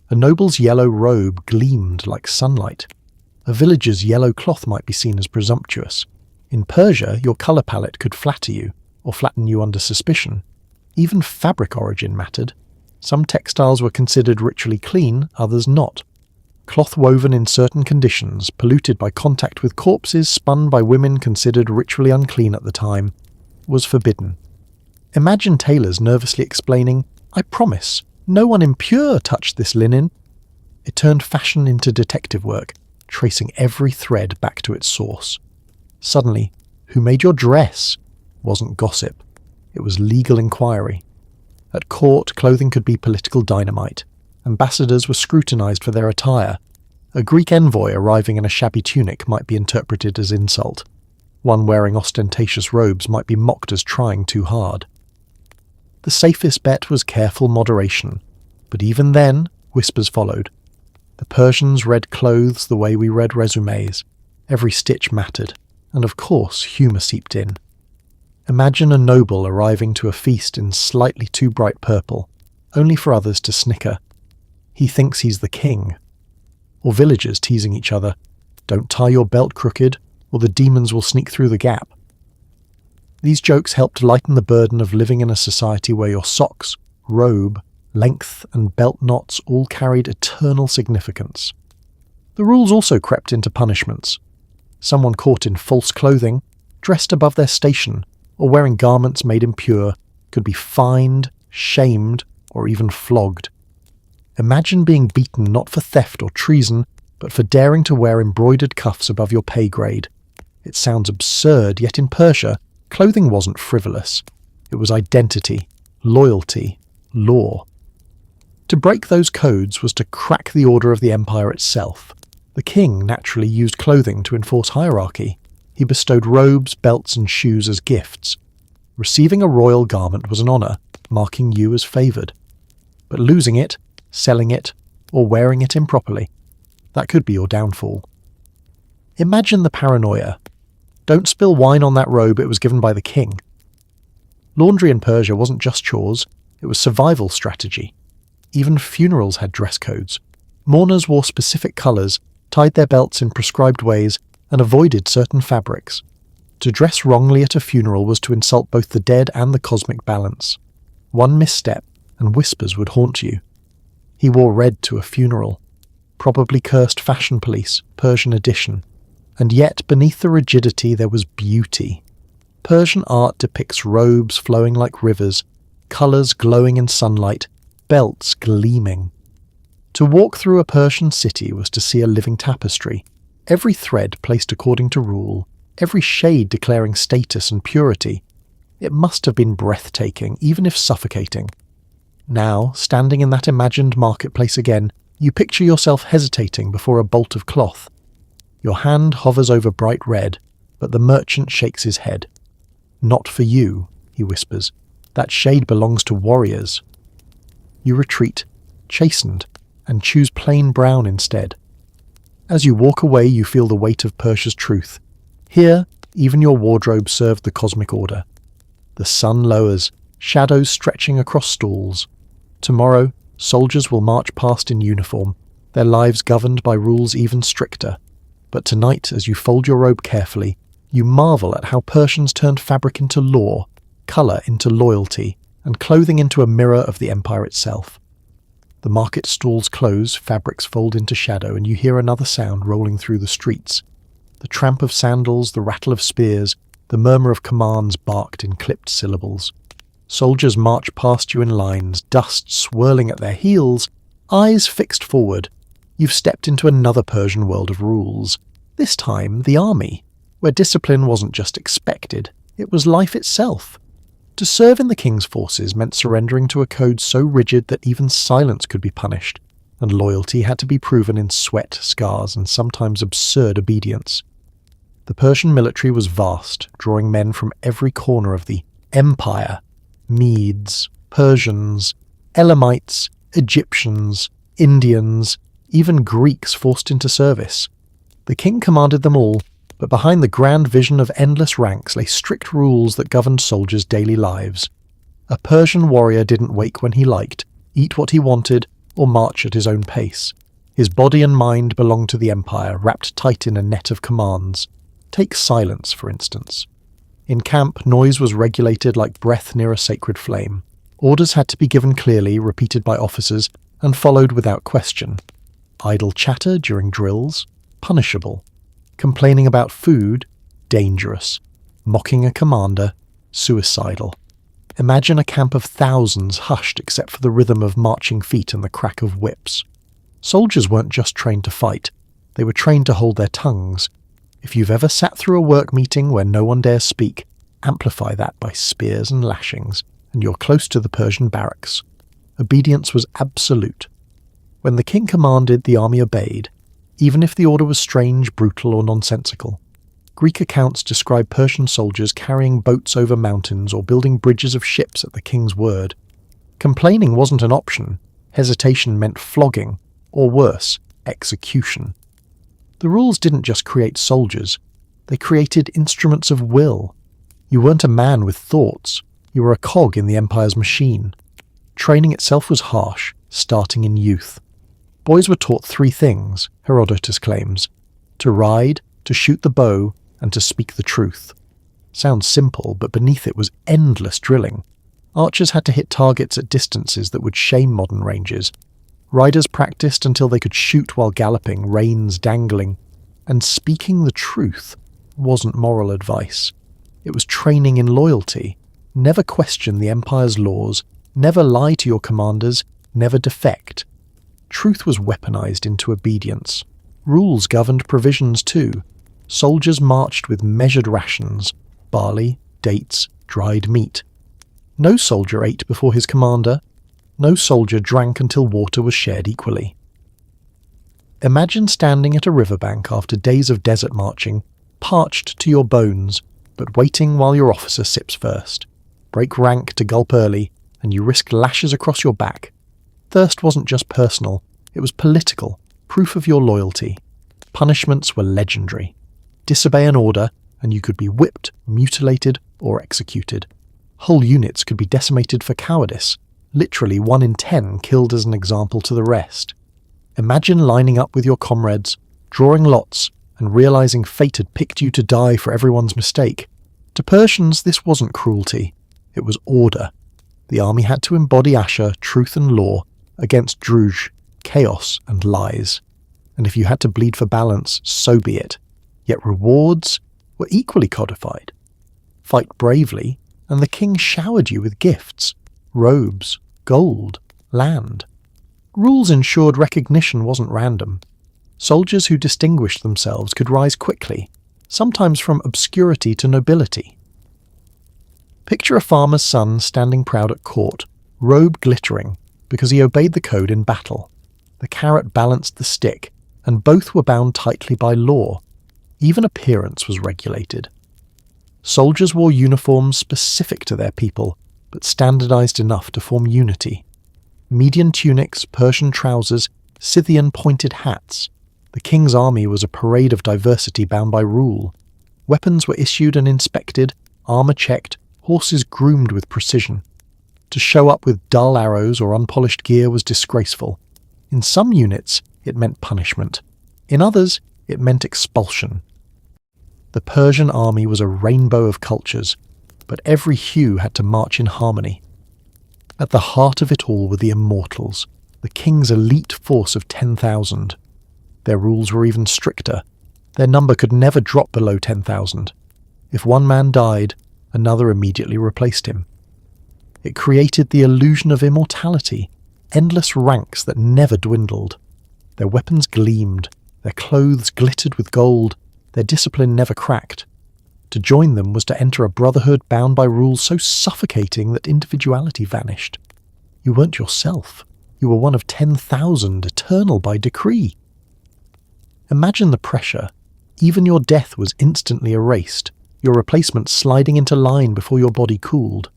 A noble's yellow robe gleamed like sunlight. A villager's yellow cloth might be seen as presumptuous. In Persia, your colour palette could flatter you, or flatten you under suspicion. Even fabric origin mattered. Some textiles were considered ritually clean, others not. Cloth woven in certain conditions, polluted by contact with corpses spun by women considered ritually unclean at the time, was forbidden. Imagine tailors nervously explaining, "I promise, no one impure touched this linen." It turned fashion into detective work, tracing every thread back to its source. Suddenly, "Who made your dress?" wasn't gossip. It was legal inquiry. At court, clothing could be political dynamite. Ambassadors were scrutinized for their attire. A Greek envoy arriving in a shabby tunic might be interpreted as insult. One wearing ostentatious robes might be mocked as trying too hard. The safest bet was careful moderation, but even then, whispers followed. The Persians read clothes the way we read resumes. Every stitch mattered, and of course humour seeped in. Imagine a noble arriving to a feast in slightly too bright purple, only for others to snicker. He thinks he's the king. Or villagers teasing each other, "Don't tie your belt crooked, or the demons will sneak through the gap." These jokes helped lighten the burden of living in a society where your socks, robe, length and belt knots all carried eternal significance. The rules also crept into punishments. Someone caught in false clothing, dressed above their station, or wearing garments made impure, could be fined, shamed, or even flogged. Imagine being beaten not for theft or treason, but for daring to wear embroidered cuffs above your pay grade. It sounds absurd, yet in Persia, clothing wasn't frivolous. It was identity, loyalty, law. To break those codes was to crack the order of the empire itself. The king naturally used clothing to enforce hierarchy. He bestowed robes, belts and shoes as gifts. Receiving a royal garment was an honour, marking you as favoured. But losing it, selling it, or wearing it improperly, that could be your downfall. Imagine the paranoia. Don't spill wine on that robe, it was given by the king. Laundry in Persia wasn't just chores, it was survival strategy. Even funerals had dress codes. Mourners wore specific colours, tied their belts in prescribed ways, and avoided certain fabrics. To dress wrongly at a funeral was to insult both the dead and the cosmic balance. One misstep, and whispers would haunt you. He wore red to a funeral. Probably cursed fashion police, Persian edition. And yet, beneath the rigidity there was beauty. Persian art depicts robes flowing like rivers, colours glowing in sunlight, belts gleaming. To walk through a Persian city was to see a living tapestry, every thread placed according to rule, every shade declaring status and purity. It must have been breathtaking, even if suffocating. Now, standing in that imagined marketplace again, you picture yourself hesitating before a bolt of cloth. Your hand hovers over bright red, but the merchant shakes his head. "Not for you," he whispers. That shade belongs to warriors. You retreat, chastened, and choose plain brown instead. As you walk away, you feel the weight of Persia's truth. Here, even your wardrobe served the cosmic order. The sun lowers, shadows stretching across stalls. Tomorrow, soldiers will march past in uniform, their lives governed by rules even stricter. But tonight, as you fold your robe carefully, you marvel at how Persians turned fabric into law, colour into loyalty, and clothing into a mirror of the empire itself. The market stalls close, fabrics fold into shadow, and you hear another sound rolling through the streets. The tramp of sandals, the rattle of spears, the murmur of commands barked in clipped syllables. Soldiers march past you in lines, dust swirling at their heels, eyes fixed forward. You've stepped into another Persian world of rules. This time, the army, where discipline wasn't just expected, it was life itself. To serve in the king's forces meant surrendering to a code so rigid that even silence could be punished, and loyalty had to be proven in sweat, scars, and sometimes absurd obedience. The Persian military was vast, drawing men from every corner of the empire. Medes, Persians, Elamites, Egyptians, Indians, even Greeks forced into service. The king commanded them all, but behind the grand vision of endless ranks lay strict rules that governed soldiers' daily lives. A Persian warrior didn't wake when he liked, eat what he wanted, or march at his own pace. His body and mind belonged to the empire, wrapped tight in a net of commands. Take silence, for instance. In camp, noise was regulated like breath near a sacred flame. Orders had to be given clearly, repeated by officers, and followed without question. Idle chatter during drills? Punishable. Complaining about food? Dangerous. Mocking a commander? Suicidal. Imagine a camp of thousands hushed except for the rhythm of marching feet and the crack of whips. Soldiers weren't just trained to fight. They were trained to hold their tongues. If you've ever sat through a work meeting where no one dares speak, amplify that by spears and lashings, and you're close to the Persian barracks. Obedience was absolute. When the king commanded, the army obeyed, even if the order was strange, brutal, or nonsensical. Greek accounts describe Persian soldiers carrying boats over mountains or building bridges of ships at the king's word. Complaining wasn't an option. Hesitation meant flogging, or worse, execution. The rules didn't just create soldiers. They created instruments of will. You weren't a man with thoughts. You were a cog in the empire's machine. Training itself was harsh, starting in youth. Boys were taught 3 things, Herodotus claims: to ride, to shoot the bow, and to speak the truth. Sounds simple, but beneath it was endless drilling. Archers had to hit targets at distances that would shame modern rangers. Riders practiced until they could shoot while galloping, reins dangling. And speaking the truth wasn't moral advice. It was training in loyalty. Never question the empire's laws, never lie to your commanders, never defect. Truth was weaponized into obedience. Rules governed provisions too. Soldiers marched with measured rations: barley, dates, dried meat. No soldier ate before his commander. No soldier drank until water was shared equally. Imagine standing at a riverbank after days of desert marching, parched to your bones, but waiting while your officer sips first. Break rank to gulp early, and you risk lashes across your back. Thirst wasn't just personal, it was political, proof of your loyalty. Punishments were legendary. Disobey an order, and you could be whipped, mutilated, or executed. Whole units could be decimated for cowardice. Literally 1 in 10 killed as an example to the rest. Imagine lining up with your comrades, drawing lots, and realizing fate had picked you to die for everyone's mistake. To Persians, this wasn't cruelty. It was order. The army had to embody Asher, truth and law, against Druj, chaos and lies. And if you had to bleed for balance, so be it. Yet rewards were equally codified. Fight bravely, and the king showered you with gifts: robes, gold, land. Rules ensured recognition wasn't random. Soldiers who distinguished themselves could rise quickly, sometimes from obscurity to nobility. Picture a farmer's son standing proud at court, robe glittering, because he obeyed the code in battle. The carrot balanced the stick, and both were bound tightly by law. Even appearance was regulated. Soldiers wore uniforms specific to their people, but standardized enough to form unity. Median tunics, Persian trousers, Scythian pointed hats. The king's army was a parade of diversity bound by rule. Weapons were issued and inspected, armor checked, horses groomed with precision. To show up with dull arrows or unpolished gear was disgraceful. In some units, it meant punishment. In others, it meant expulsion. The Persian army was a rainbow of cultures, but every hue had to march in harmony. At the heart of it all were the immortals, the king's elite force of 10,000. Their rules were even stricter. Their number could never drop below 10,000. If one man died, another immediately replaced him. It created the illusion of immortality, endless ranks that never dwindled. Their weapons gleamed, their clothes glittered with gold, their discipline never cracked. To join them was to enter a brotherhood bound by rules so suffocating that individuality vanished. You weren't yourself. You were one of 10,000, eternal by decree. Imagine the pressure. Even your death was instantly erased, your replacement sliding into line before your body cooled.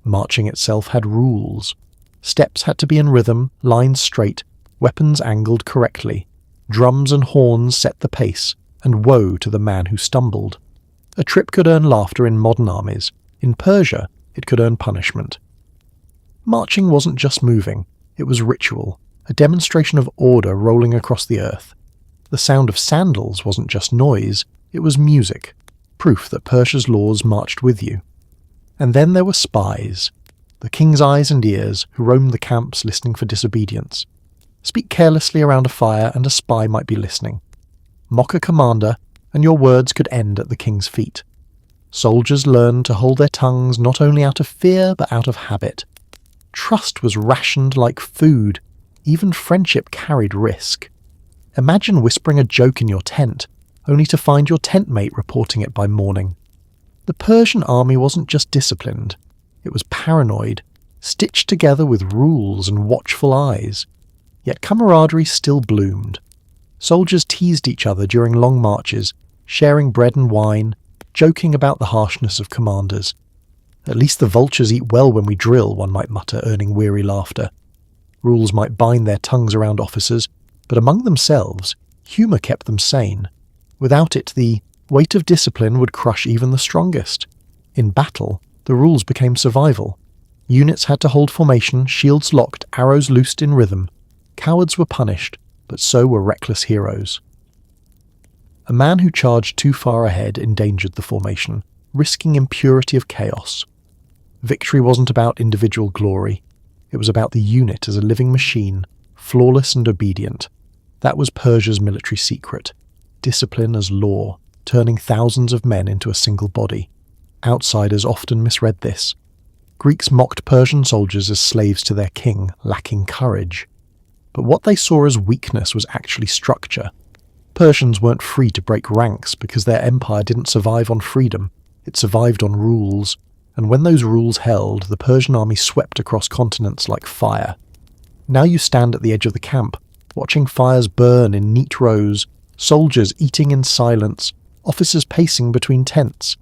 Marching itself had rules. Steps had to be in rhythm, lines straight, weapons angled correctly. Drums and horns set the pace, and woe to the man who stumbled. A trip could earn laughter in modern armies. In Persia, it could earn punishment. Marching wasn't just moving, it was ritual, a demonstration of order rolling across the earth. The sound of sandals wasn't just noise, it was music, proof that Persia's laws marched with you. And then there were spies, the king's eyes and ears who roamed the camps listening for disobedience. Speak carelessly around a fire and a spy might be listening. Mock a commander, and your words could end at the king's feet. Soldiers learned to hold their tongues not only out of fear but out of habit. Trust was rationed like food, even friendship carried risk. Imagine whispering a joke in your tent, only to find your tent mate reporting it by morning. The Persian army wasn't just disciplined, it was paranoid, stitched together with rules and watchful eyes. Yet camaraderie still bloomed. Soldiers teased each other during long marches, sharing bread and wine, joking about the harshness of commanders. At least the vultures eat well when we drill, one might mutter, earning weary laughter. Rules might bind their tongues around officers, but among themselves, humour kept them sane. Without it, the weight of discipline would crush even the strongest. In battle, the rules became survival. Units had to hold formation, shields locked, arrows loosed in rhythm. Cowards were punished, but so were reckless heroes. A man who charged too far ahead endangered the formation, risking impurity of chaos. Victory wasn't about individual glory. It was about the unit as a living machine, flawless and obedient. That was Persia's military secret. Discipline as law, turning thousands of men into a single body. Outsiders often misread this. Greeks mocked Persian soldiers as slaves to their king, lacking courage. But what they saw as weakness was actually structure. Persians weren't free to break ranks because their empire didn't survive on freedom, it survived on rules, and when those rules held, the Persian army swept across continents like fire. Now you stand at the edge of the camp, watching fires burn in neat rows, soldiers eating in silence, officers pacing between tents.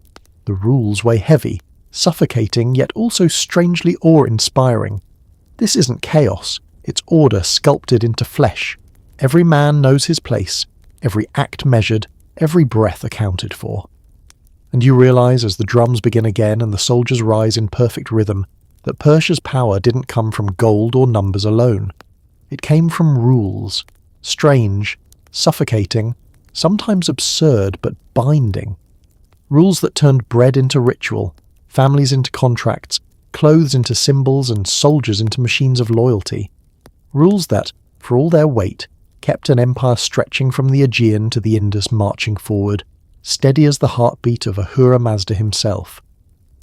The rules weigh heavy, suffocating yet also strangely awe-inspiring. This isn't chaos, it's order sculpted into flesh. Every man knows his place, every act measured, every breath accounted for. And you realize as the drums begin again and the soldiers rise in perfect rhythm, that Persia's power didn't come from gold or numbers alone. It came from rules, strange, suffocating, sometimes absurd but binding. Rules that turned bread into ritual, families into contracts, clothes into symbols and soldiers into machines of loyalty. Rules that, for all their weight, kept an empire stretching from the Aegean to the Indus marching forward, steady as the heartbeat of Ahura Mazda himself.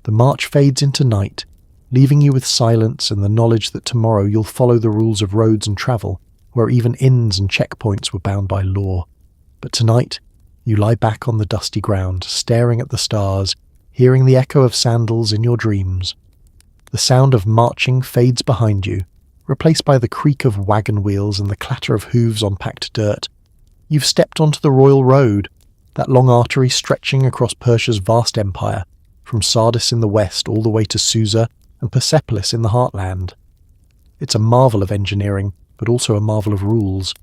The march fades into night, leaving you with silence and the knowledge that tomorrow you'll follow the rules of roads and travel, where even inns and checkpoints were bound by law. But tonight, you lie back on the dusty ground, staring at the stars, hearing the echo of sandals in your dreams. The sound of marching fades behind you, replaced by the creak of wagon wheels and the clatter of hooves on packed dirt. You've stepped onto the royal road, that long artery stretching across Persia's vast empire, from Sardis in the west all the way to Susa and Persepolis in the heartland. It's a marvel of engineering, but also a marvel of rules.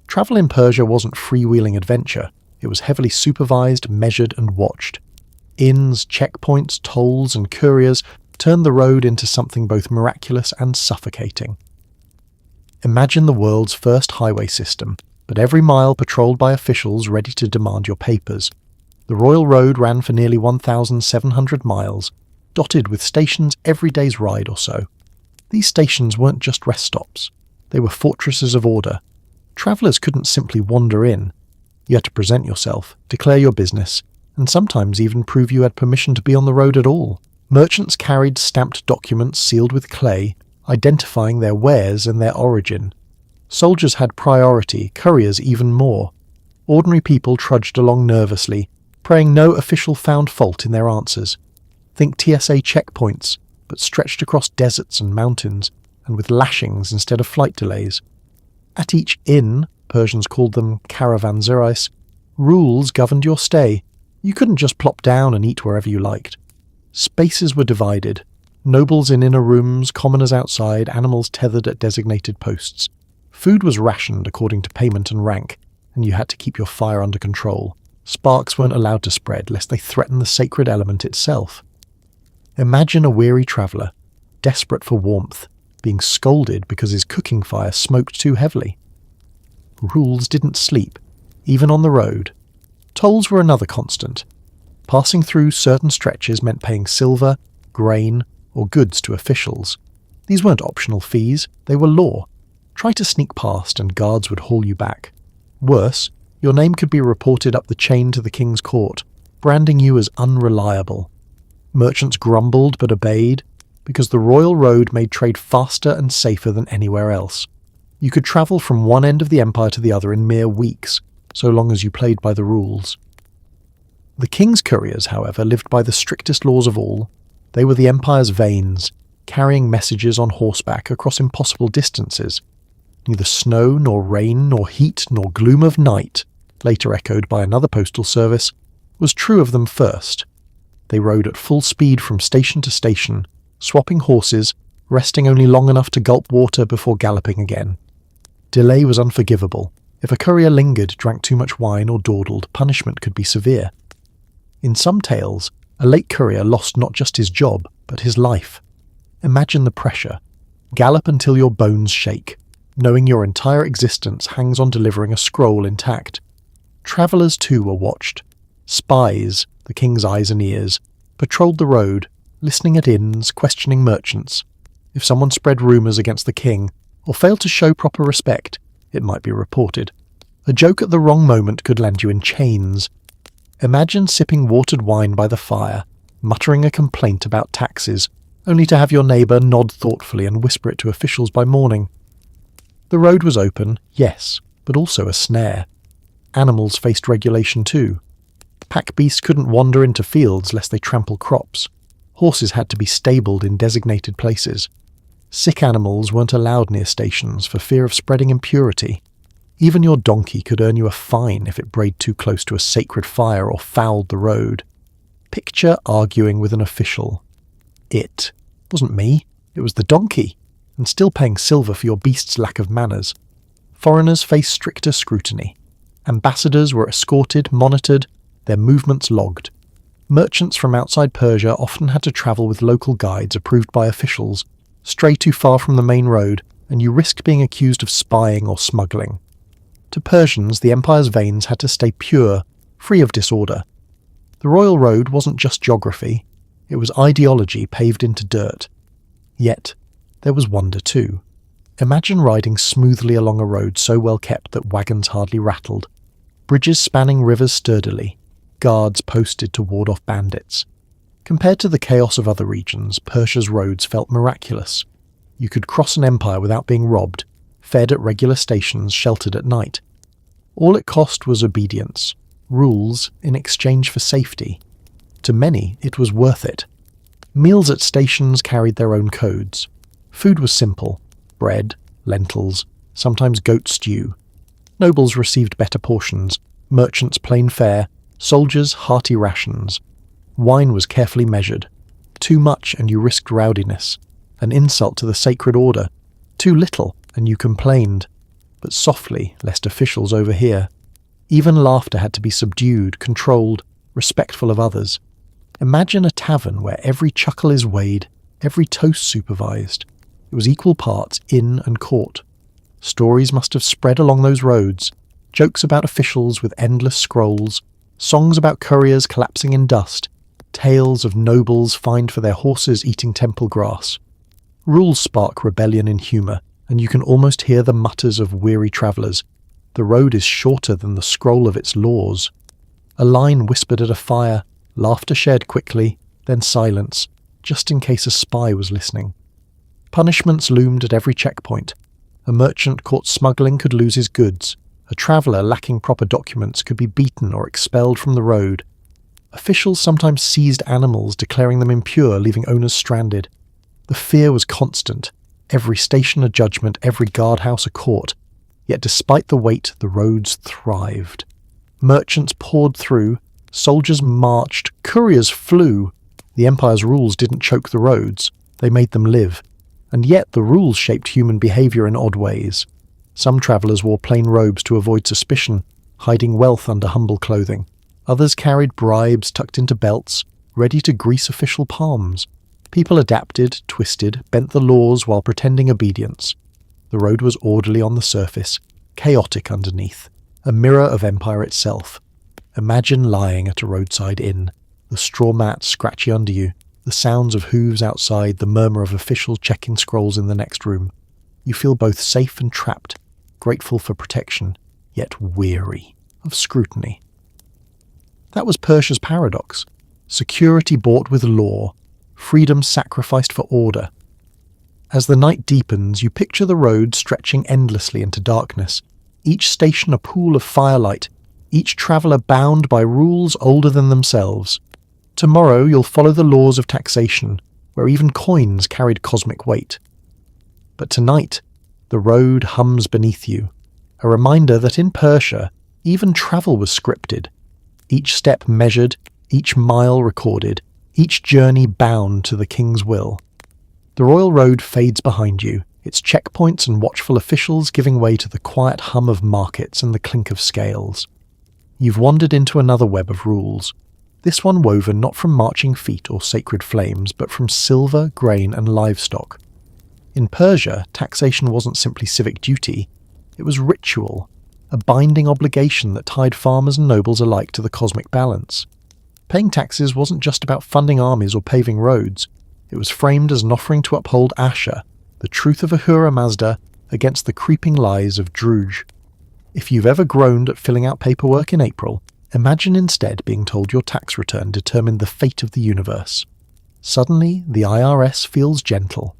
Travel in Persia wasn't freewheeling adventure. It was heavily supervised, measured, and watched. Inns, checkpoints, tolls, and couriers turned the road into something both miraculous and suffocating. Imagine the world's first highway system, but every mile patrolled by officials ready to demand your papers. The Royal Road ran for nearly 1,700 miles, dotted with stations every day's ride or so. These stations weren't just rest stops. They were fortresses of order. Travellers couldn't simply wander in. You had to present yourself, declare your business, and sometimes even prove you had permission to be on the road at all. Merchants carried stamped documents sealed with clay, identifying their wares and their origin. Soldiers had priority, couriers even more. Ordinary people trudged along nervously, praying no official found fault in their answers. Think TSA checkpoints, but stretched across deserts and mountains, and with lashings instead of flight delays. At each inn, Persians called them caravanserais, rules governed your stay. You couldn't just plop down and eat wherever you liked. Spaces were divided. Nobles in inner rooms, commoners outside, animals tethered at designated posts. Food was rationed according to payment and rank, and you had to keep your fire under control. Sparks weren't allowed to spread lest they threatened the sacred element itself. Imagine a weary traveller, desperate for warmth, being scolded because his cooking fire smoked too heavily. Rules didn't sleep, even on the road. Tolls were another constant. Passing through certain stretches meant paying silver, grain, or goods to officials. These weren't optional fees, they were law. Try to sneak past and guards would haul you back. Worse, your name could be reported up the chain to the king's court, branding you as unreliable. Merchants grumbled but obeyed, because the royal road made trade faster and safer than anywhere else. You could travel from one end of the empire to the other in mere weeks, so long as you played by the rules. The king's couriers, however, lived by the strictest laws of all. They were the empire's veins, carrying messages on horseback across impossible distances. Neither snow, nor rain, nor heat, nor gloom of night, later echoed by another postal service, was true of them first. They rode at full speed from station to station, swapping horses, resting only long enough to gulp water before galloping again. Delay was unforgivable. If a courier lingered, drank too much wine, or dawdled, punishment could be severe. In some tales, a late courier lost not just his job, but his life. Imagine the pressure. Gallop until your bones shake, knowing your entire existence hangs on delivering a scroll intact. Travellers too were watched. Spies, the king's eyes and ears, patrolled the road, listening at inns, questioning merchants. If someone spread rumours against the king, or failed to show proper respect, it might be reported. A joke at the wrong moment could land you in chains. Imagine sipping watered wine by the fire, muttering a complaint about taxes, only to have your neighbour nod thoughtfully and whisper it to officials by morning. The road was open, yes, but also a snare. Animals faced regulation too. Pack beasts couldn't wander into fields lest they trample crops. Horses had to be stabled in designated places. Sick animals weren't allowed near stations for fear of spreading impurity. Even your donkey could earn you a fine if it brayed too close to a sacred fire or fouled the road. Picture arguing with an official. It wasn't me, it was the donkey, and still paying silver for your beast's lack of manners. Foreigners faced stricter scrutiny. Ambassadors were escorted, monitored, their movements logged. Merchants from outside Persia often had to travel with local guides approved by officials. Stray too far from the main road, and you risked being accused of spying or smuggling. To Persians, the empire's veins had to stay pure, free of disorder. The royal road wasn't just geography, it was ideology paved into dirt. Yet, there was wonder too. Imagine riding smoothly along a road so well kept that wagons hardly rattled. Bridges spanning rivers sturdily, guards posted to ward off bandits. Compared to the chaos of other regions, Persia's roads felt miraculous. You could cross an empire without being robbed, fed at regular stations, sheltered at night. All it cost was obedience, rules in exchange for safety. To many, it was worth it. Meals at stations carried their own codes. Food was simple: bread, lentils, sometimes goat stew. Nobles received better portions, merchants plain fare, soldiers hearty rations. Wine was carefully measured. Too much and you risked rowdiness, an insult to the sacred order. Too little and you complained, but softly lest officials overhear. Even laughter had to be subdued, controlled, respectful of others. Imagine a tavern where every chuckle is weighed, every toast supervised. It was equal parts inn and court. Stories must have spread along those roads, jokes about officials with endless scrolls, songs about couriers collapsing in dust, tales of nobles fined for their horses eating temple grass. Rules spark rebellion in humour, and you can almost hear the mutters of weary travellers. The road is shorter than the scroll of its laws. A line whispered at a fire, laughter shared quickly, then silence, just in case a spy was listening. Punishments loomed at every checkpoint. A merchant caught smuggling could lose his goods. A traveller lacking proper documents could be beaten or expelled from the road. Officials sometimes seized animals, declaring them impure, leaving owners stranded. The fear was constant. Every station a judgment, every guardhouse a court. Yet despite the weight, the roads thrived. Merchants poured through, soldiers marched, couriers flew. The Empire's rules didn't choke the roads, they made them live. And yet the rules shaped human behaviour in odd ways. Some travellers wore plain robes to avoid suspicion, hiding wealth under humble clothing. Others carried bribes tucked into belts, ready to grease official palms. People adapted, twisted, bent the laws while pretending obedience. The road was orderly on the surface, chaotic underneath, a mirror of empire itself. Imagine lying at a roadside inn, the straw mat scratchy under you, the sounds of hooves outside, the murmur of officials checking scrolls in the next room. You feel both safe and trapped, grateful for protection, yet weary of scrutiny. That was Persia's paradox. Security bought with law, freedom sacrificed for order. As the night deepens, you picture the road stretching endlessly into darkness, each station a pool of firelight, each traveller bound by rules older than themselves. Tomorrow you'll follow the laws of taxation, where even coins carried cosmic weight. But tonight, the road hums beneath you, a reminder that in Persia, even travel was scripted. Each step measured, each mile recorded, each journey bound to the king's will. The royal road fades behind you, its checkpoints and watchful officials giving way to the quiet hum of markets and the clink of scales. You've wandered into another web of rules, this one woven not from marching feet or sacred flames, but from silver, grain, and livestock. In Persia, taxation wasn't simply civic duty, it was ritual, a binding obligation that tied farmers and nobles alike to the cosmic balance. Paying taxes wasn't just about funding armies or paving roads, it was framed as an offering to uphold Asher, the truth of Ahura Mazda, against the creeping lies of Druj. If you've ever groaned at filling out paperwork in April, imagine instead being told your tax return determined the fate of the universe. Suddenly, the IRS feels gentle.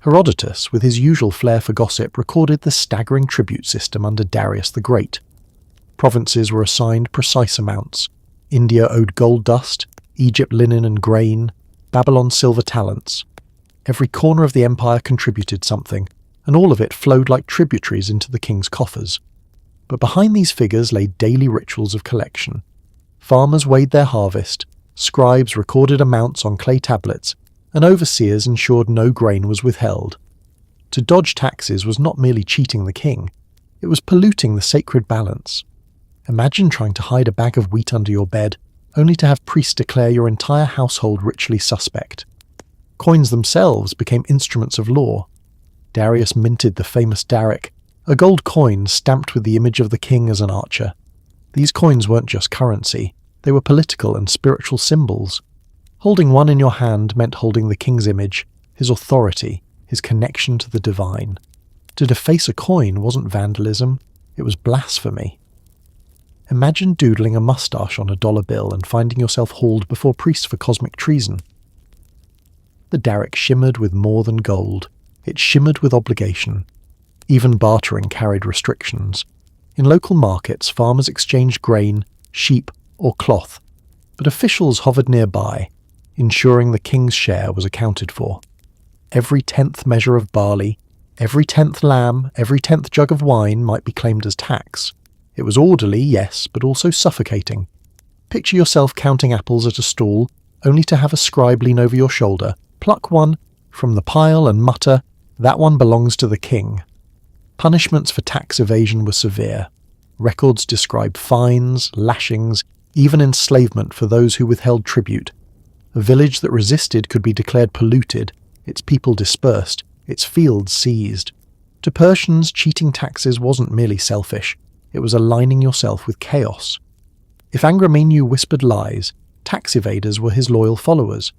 Herodotus, with his usual flair for gossip, recorded the staggering tribute system under Darius the Great. Provinces were assigned precise amounts. India owed gold dust, Egypt linen and grain, Babylon silver talents. Every corner of the empire contributed something, and all of it flowed like tributaries into the king's coffers. But behind these figures lay daily rituals of collection. Farmers weighed their harvest, scribes recorded amounts on clay tablets, and overseers ensured no grain was withheld. To dodge taxes was not merely cheating the king, it was polluting the sacred balance. Imagine trying to hide a bag of wheat under your bed, only to have priests declare your entire household ritually suspect. Coins themselves became instruments of law. Darius minted the famous daric, a gold coin stamped with the image of the king as an archer. These coins weren't just currency, they were political and spiritual symbols. Holding one in your hand meant holding the king's image, his authority, his connection to the divine. To deface a coin wasn't vandalism, it was blasphemy. Imagine doodling a moustache on a dollar bill and finding yourself hauled before priests for cosmic treason. The daric shimmered with more than gold. It shimmered with obligation. Even bartering carried restrictions. In local markets, farmers exchanged grain, sheep, or cloth, but officials hovered nearby, ensuring the king's share was accounted for. Every 10th measure of barley, every 10th lamb, every 10th jug of wine might be claimed as tax. It was orderly, yes, but also suffocating. Picture yourself counting apples at a stall, only to have a scribe lean over your shoulder, pluck one from the pile and mutter, "That one belongs to the king." Punishments for tax evasion were severe. Records describe fines, lashings, even enslavement for those who withheld tribute. A village that resisted could be declared polluted, its people dispersed, its fields seized. To Persians, cheating taxes wasn't merely selfish, it was aligning yourself with chaos. If Angramenu whispered lies, tax evaders were his loyal followers.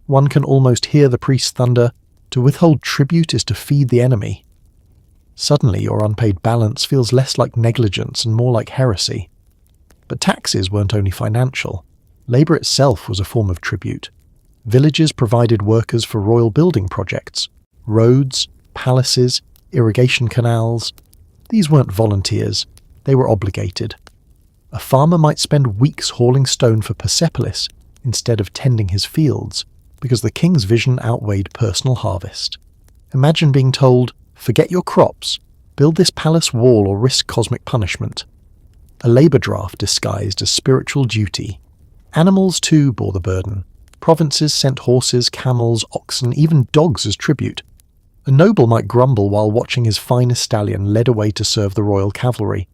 One can almost hear the priest thunder, "To withhold tribute is to feed the enemy." Suddenly your unpaid balance feels less like negligence and more like heresy. But taxes weren't only financial. Labour itself was a form of tribute. Villages provided workers for royal building projects, roads, palaces, irrigation canals. These weren't volunteers, they were obligated. A farmer might spend weeks hauling stone for Persepolis instead of tending his fields, because the king's vision outweighed personal harvest. Imagine being told, "Forget your crops, build this palace wall or risk cosmic punishment." A labour draft disguised as spiritual duty. Animals too bore the burden. Provinces sent horses, camels, oxen, even dogs as tribute. A noble might grumble while watching his finest stallion led away to serve the royal cavalry.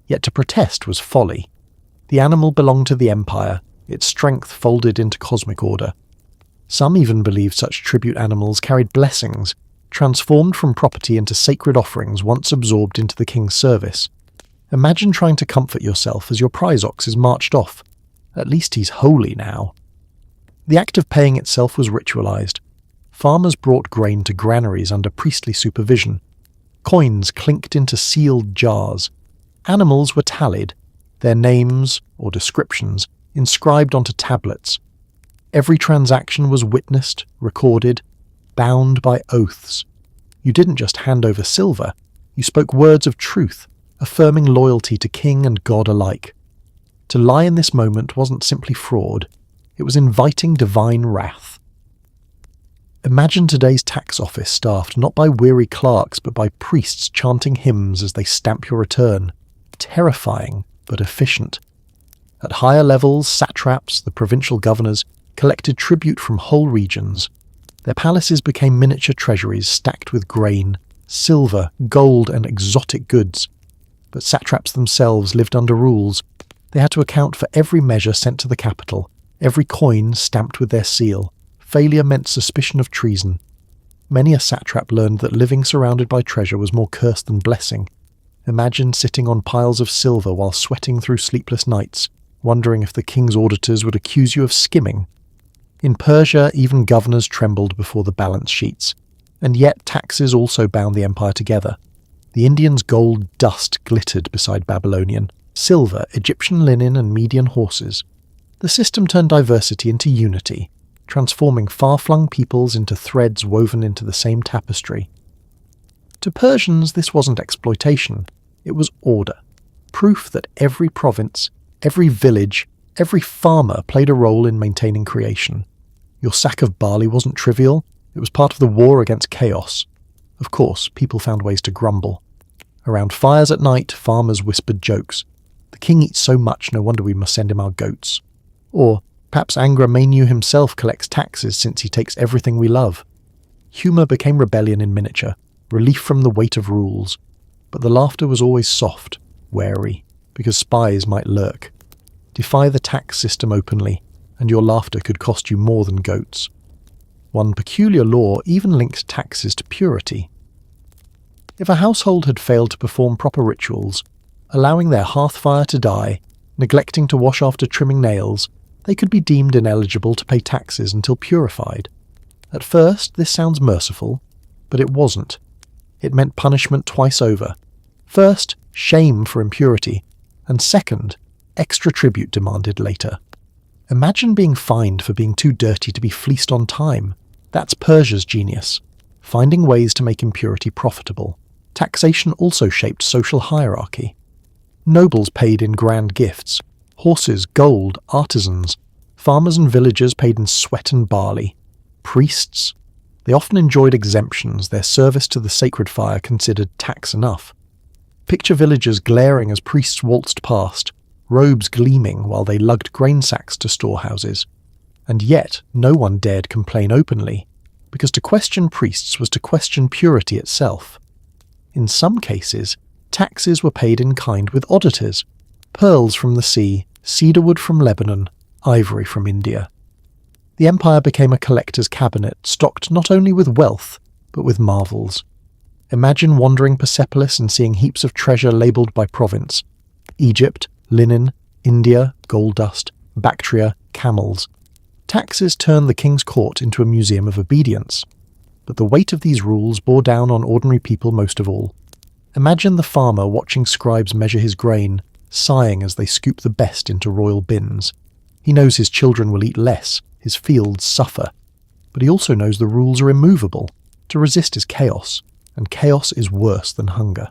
Yet to protest was folly. The animal belonged to the empire, its strength folded into cosmic order. Some even believed such tribute animals carried blessings, transformed from property into sacred offerings once absorbed into the king's service. Imagine trying to comfort yourself as your prize ox is marched off. At least he's holy now. The act of paying itself was ritualized. Farmers brought grain to granaries under priestly supervision. Coins clinked into sealed jars. Animals were tallied, their names, or descriptions, inscribed onto tablets. Every transaction was witnessed, recorded, bound by oaths. You didn't just hand over silver, you spoke words of truth, affirming loyalty to king and god alike. To lie in this moment wasn't simply fraud, it was inviting divine wrath. Imagine today's tax office staffed not by weary clerks but by priests chanting hymns as they stamp your return. Terrifying, but efficient. At higher levels, satraps, the provincial governors, collected tribute from whole regions. Their palaces became miniature treasuries stacked with grain, silver, gold, and exotic goods. But satraps themselves lived under rules. They had to account for every measure sent to the capital, every coin stamped with their seal. Failure meant suspicion of treason. Many a satrap learned that living surrounded by treasure was more curse than blessing. Imagine sitting on piles of silver while sweating through sleepless nights, wondering if the king's auditors would accuse you of skimming. In Persia, even governors trembled before the balance sheets. And yet taxes also bound the empire together. The Indians' gold dust glittered beside Babylonian, silver, Egyptian linen, and Median horses. The system turned diversity into unity, transforming far-flung peoples into threads woven into the same tapestry. To Persians, this wasn't exploitation, it was order, proof that every province, every village, every farmer played a role in maintaining creation. Your sack of barley wasn't trivial, it was part of the war against chaos. Of course, people found ways to grumble. Around fires at night, farmers whispered jokes. "The king eats so much, no wonder we must send him our goats." Or, "Perhaps Angramenu himself collects taxes since he takes everything we love." Humour became rebellion in miniature, relief from the weight of rules. But the laughter was always soft, wary, because spies might lurk. Defy the tax system openly, and your laughter could cost you more than goats. One peculiar law even linked taxes to purity. If a household had failed to perform proper rituals, allowing their hearth fire to die, neglecting to wash after trimming nails, they could be deemed ineligible to pay taxes until purified. At first, this sounds merciful, but it wasn't. It meant punishment twice over. First, shame for impurity, and second, extra tribute demanded later. Imagine being fined for being too dirty to be fleeced on time. That's Persia's genius, finding ways to make impurity profitable. Taxation also shaped social hierarchy. Nobles paid in grand gifts, horses, gold, artisans. Farmers and villagers paid in sweat and barley. Priests, they often enjoyed exemptions, their service to the sacred fire considered tax enough. Picture villagers glaring as priests waltzed past, robes gleaming while they lugged grain sacks to storehouses. And yet no one dared complain openly, because to question priests was to question purity itself. In some cases, taxes were paid in kind with oddities: pearls from the sea, cedarwood from Lebanon, ivory from India. The empire became a collector's cabinet stocked not only with wealth, but with marvels. Imagine wandering Persepolis and seeing heaps of treasure labelled by province: Egypt, linen, India, gold dust, Bactria, camels. Taxes turned the king's court into a museum of obedience. But the weight of these rules bore down on ordinary people most of all. Imagine the farmer watching scribes measure his grain, sighing as they scoop the best into royal bins. He knows his children will eat less, his fields suffer. But he also knows the rules are immovable. To resist is chaos, and chaos is worse than hunger.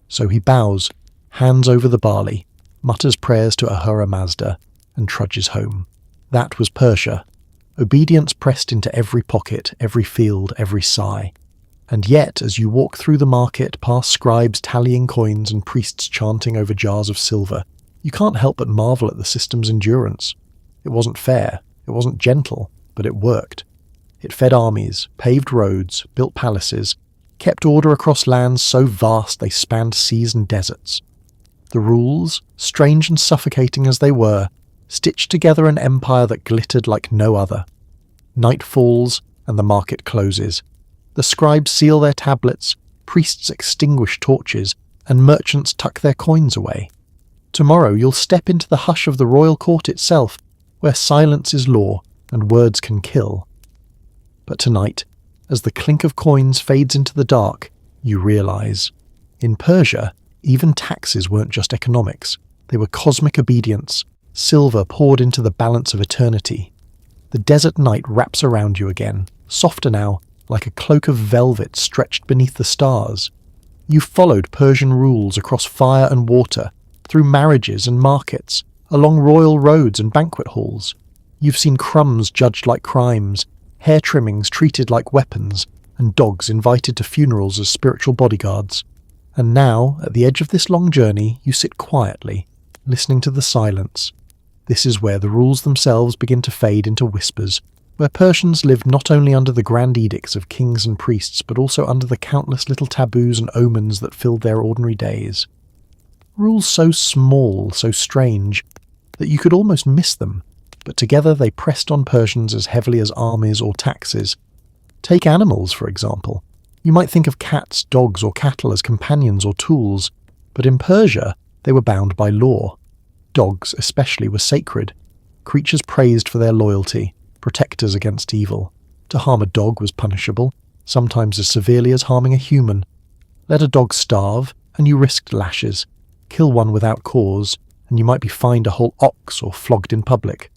So he bows, hands over the barley, mutters prayers to Ahura Mazda, and trudges home. That was Persia. Obedience pressed into every pocket, every field, every sigh. And yet, as you walk through the market, past scribes tallying coins and priests chanting over jars of silver, you can't help but marvel at the system's endurance. It wasn't fair, it wasn't gentle, but it worked. It fed armies, paved roads, built palaces, kept order across lands so vast they spanned seas and deserts. The rules, strange and suffocating as they were, stitched together an empire that glittered like no other. Night falls, and the market closes. The scribes seal their tablets, priests extinguish torches, and merchants tuck their coins away. Tomorrow you'll step into the hush of the royal court itself, where silence is law and words can kill. But tonight, as the clink of coins fades into the dark, you realize, in Persia, even taxes weren't just economics. They were cosmic obedience, silver poured into the balance of eternity. The desert night wraps around you again, softer now, like a cloak of velvet stretched beneath the stars. You followed Persian rules across fire and water, through marriages and markets, along royal roads and banquet halls. You've seen crumbs judged like crimes, hair trimmings treated like weapons, and dogs invited to funerals as spiritual bodyguards. And now, at the edge of this long journey, you sit quietly, listening to the silence. This is where the rules themselves begin to fade into whispers, where Persians lived not only under the grand edicts of kings and priests, but also under the countless little taboos and omens that filled their ordinary days. Rules so small, so strange, that you could almost miss them, but together they pressed on Persians as heavily as armies or taxes. Take animals, for example. You might think of cats, dogs, or cattle as companions or tools, but in Persia they were bound by law. Dogs, especially, were sacred, creatures praised for their loyalty, protectors against evil. To harm a dog was punishable, sometimes as severely as harming a human. Let a dog starve, and you risked lashes. Kill one without cause, and you might be fined a whole ox or flogged in public.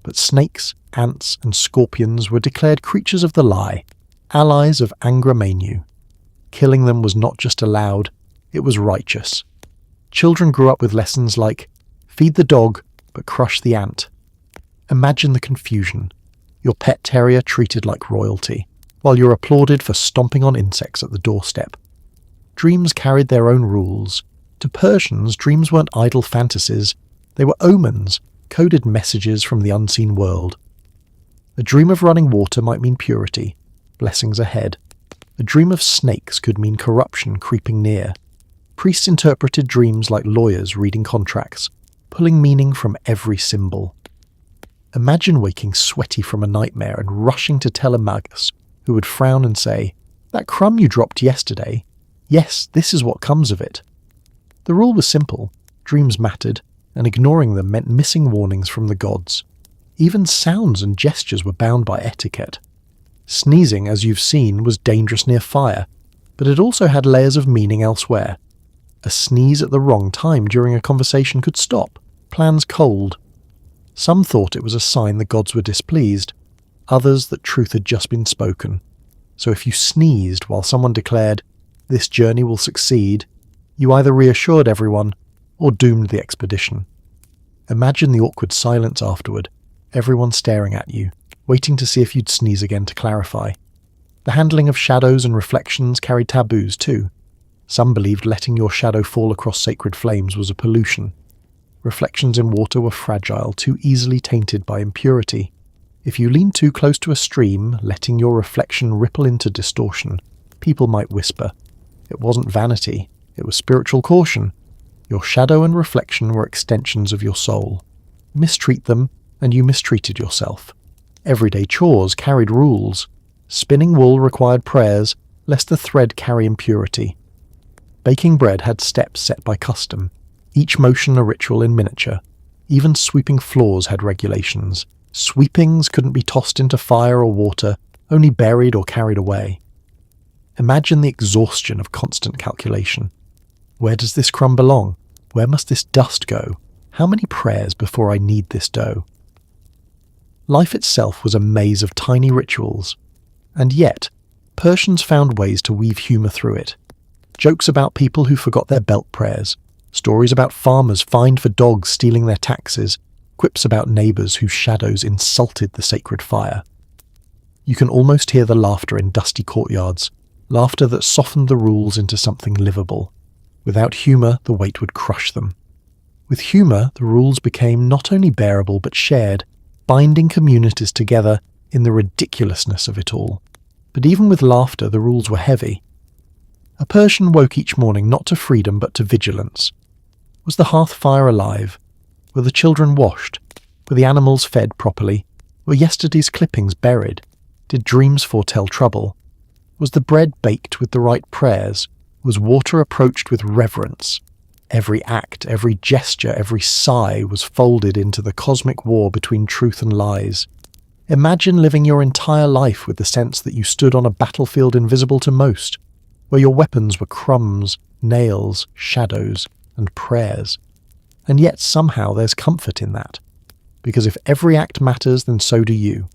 But snakes, ants, and scorpions were declared creatures of the lie, allies of Angra Mainyu. Killing them was not just allowed, it was righteous. Children grew up with lessons like, feed the dog, but crush the ant. Imagine the confusion. Your pet terrier treated like royalty, while you're applauded for stomping on insects at the doorstep. Dreams carried their own rules. To Persians, dreams weren't idle fantasies. They were omens, coded messages from the unseen world. A dream of running water might mean purity, blessings ahead. A dream of snakes could mean corruption creeping near. Priests interpreted dreams like lawyers reading contracts, pulling meaning from every symbol. Imagine waking sweaty from a nightmare and rushing to tell a magus, who would frown and say, "That crumb you dropped yesterday, yes, this is what comes of it." The rule was simple: dreams mattered, and ignoring them meant missing warnings from the gods. Even sounds and gestures were bound by etiquette. Sneezing, as you've seen, was dangerous near fire, but it also had layers of meaning elsewhere. A sneeze at the wrong time during a conversation could stop plans cold. Some thought it was a sign the gods were displeased, others that truth had just been spoken. So if you sneezed while someone declared, "This journey will succeed," you either reassured everyone or doomed the expedition. Imagine the awkward silence afterward, everyone staring at you, waiting to see if you'd sneeze again to clarify. The handling of shadows and reflections carried taboos too. Some believed letting your shadow fall across sacred flames was a pollution. Reflections in water were fragile, too easily tainted by impurity. If you leaned too close to a stream, letting your reflection ripple into distortion, people might whisper. It wasn't vanity, it was spiritual caution. Your shadow and reflection were extensions of your soul. Mistreat them, and you mistreated yourself. Everyday chores carried rules. Spinning wool required prayers, lest the thread carry impurity. Baking bread had steps set by custom, each motion a ritual in miniature. Even sweeping floors had regulations. Sweepings couldn't be tossed into fire or water, only buried or carried away. Imagine the exhaustion of constant calculation. Where does this crumb belong? Where must this dust go? How many prayers before I knead this dough? Life itself was a maze of tiny rituals. And yet, Persians found ways to weave humour through it. Jokes about people who forgot their belt prayers, stories about farmers fined for dogs stealing their taxes, quips about neighbours whose shadows insulted the sacred fire. You can almost hear the laughter in dusty courtyards, laughter that softened the rules into something livable. Without humour, the weight would crush them. With humour, the rules became not only bearable but shared, binding communities together in the ridiculousness of it all. But even with laughter, the rules were heavy. A Persian woke each morning not to freedom but to vigilance. Was the hearth fire alive? Were the children washed? Were the animals fed properly? Were yesterday's clippings buried? Did dreams foretell trouble? Was the bread baked with the right prayers? Was water approached with reverence? Every act, every gesture, every sigh was folded into the cosmic war between truth and lies. Imagine living your entire life with the sense that you stood on a battlefield invisible to most, where your weapons were crumbs, nails, shadows, and prayers. And yet somehow there's comfort in that. Because if every act matters, then so do you.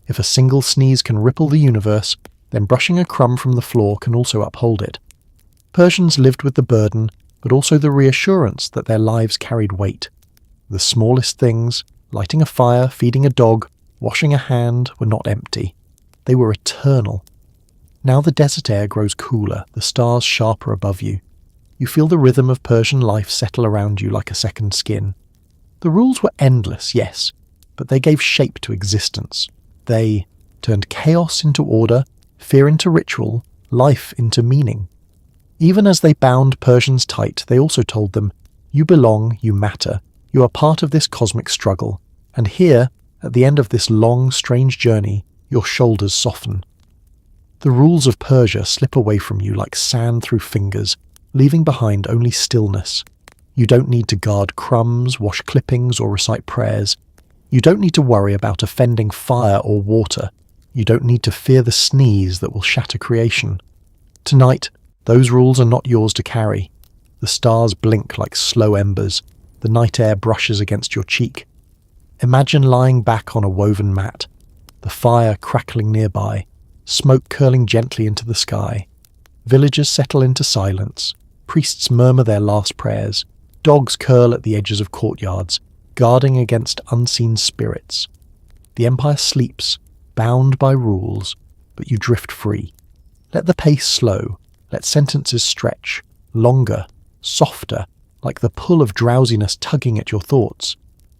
If a single sneeze can ripple the universe, then brushing a crumb from the floor can also uphold it. Persians lived with the burden, but also the reassurance that their lives carried weight. The smallest things, lighting a fire, feeding a dog, washing a hand, were not empty. They were eternal. Now the desert air grows cooler, the stars sharper above you. You feel the rhythm of Persian life settle around you like a second skin. The rules were endless, yes, but they gave shape to existence. They turned chaos into order, fear into ritual, life into meaning. Even as they bound Persians tight, they also told them, you belong, you matter, you are part of this cosmic struggle, and here, at the end of this long, strange journey, your shoulders soften. The rules of Persia slip away from you like sand through fingers, leaving behind only stillness. You don't need to guard crumbs, wash clippings, or recite prayers. You don't need to worry about offending fire or water. You don't need to fear the sneeze that will shatter creation. Tonight, those rules are not yours to carry. The stars blink like slow embers. The night air brushes against your cheek. Imagine lying back on a woven mat, the fire crackling nearby, smoke curling gently into the sky. Villagers settle into silence. Priests murmur their last prayers. Dogs curl at the edges of courtyards, guarding against unseen spirits. The empire sleeps, bound by rules, but you drift free. Let the pace slow. Let sentences stretch, longer, softer, like the pull of drowsiness tugging at your thoughts.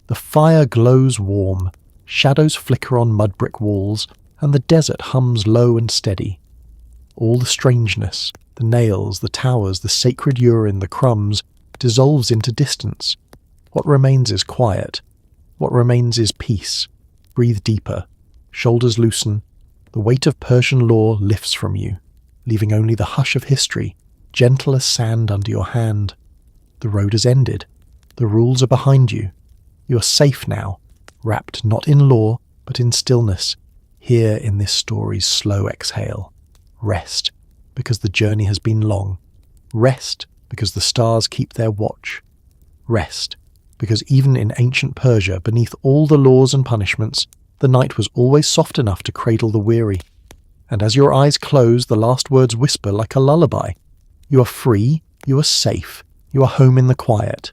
The fire glows warm, shadows flicker on mud brick walls, and the desert hums low and steady. All the strangeness, the nails, the towers, the sacred urine, the crumbs, dissolves into distance. What remains is quiet. What remains is peace. Breathe deeper. Shoulders loosen. The weight of Persian law lifts from you, leaving only the hush of history, gentle as sand under your hand. The road has ended. The rules are behind you. You are safe now, wrapped not in law, but in stillness, here in this story's slow exhale. Rest, because the journey has been long. Rest, because the stars keep their watch. Rest, because even in ancient Persia, beneath all the laws and punishments, the night was always soft enough to cradle the weary. And as your eyes close, the last words whisper like a lullaby. You are free, you are safe, you are home in the quiet.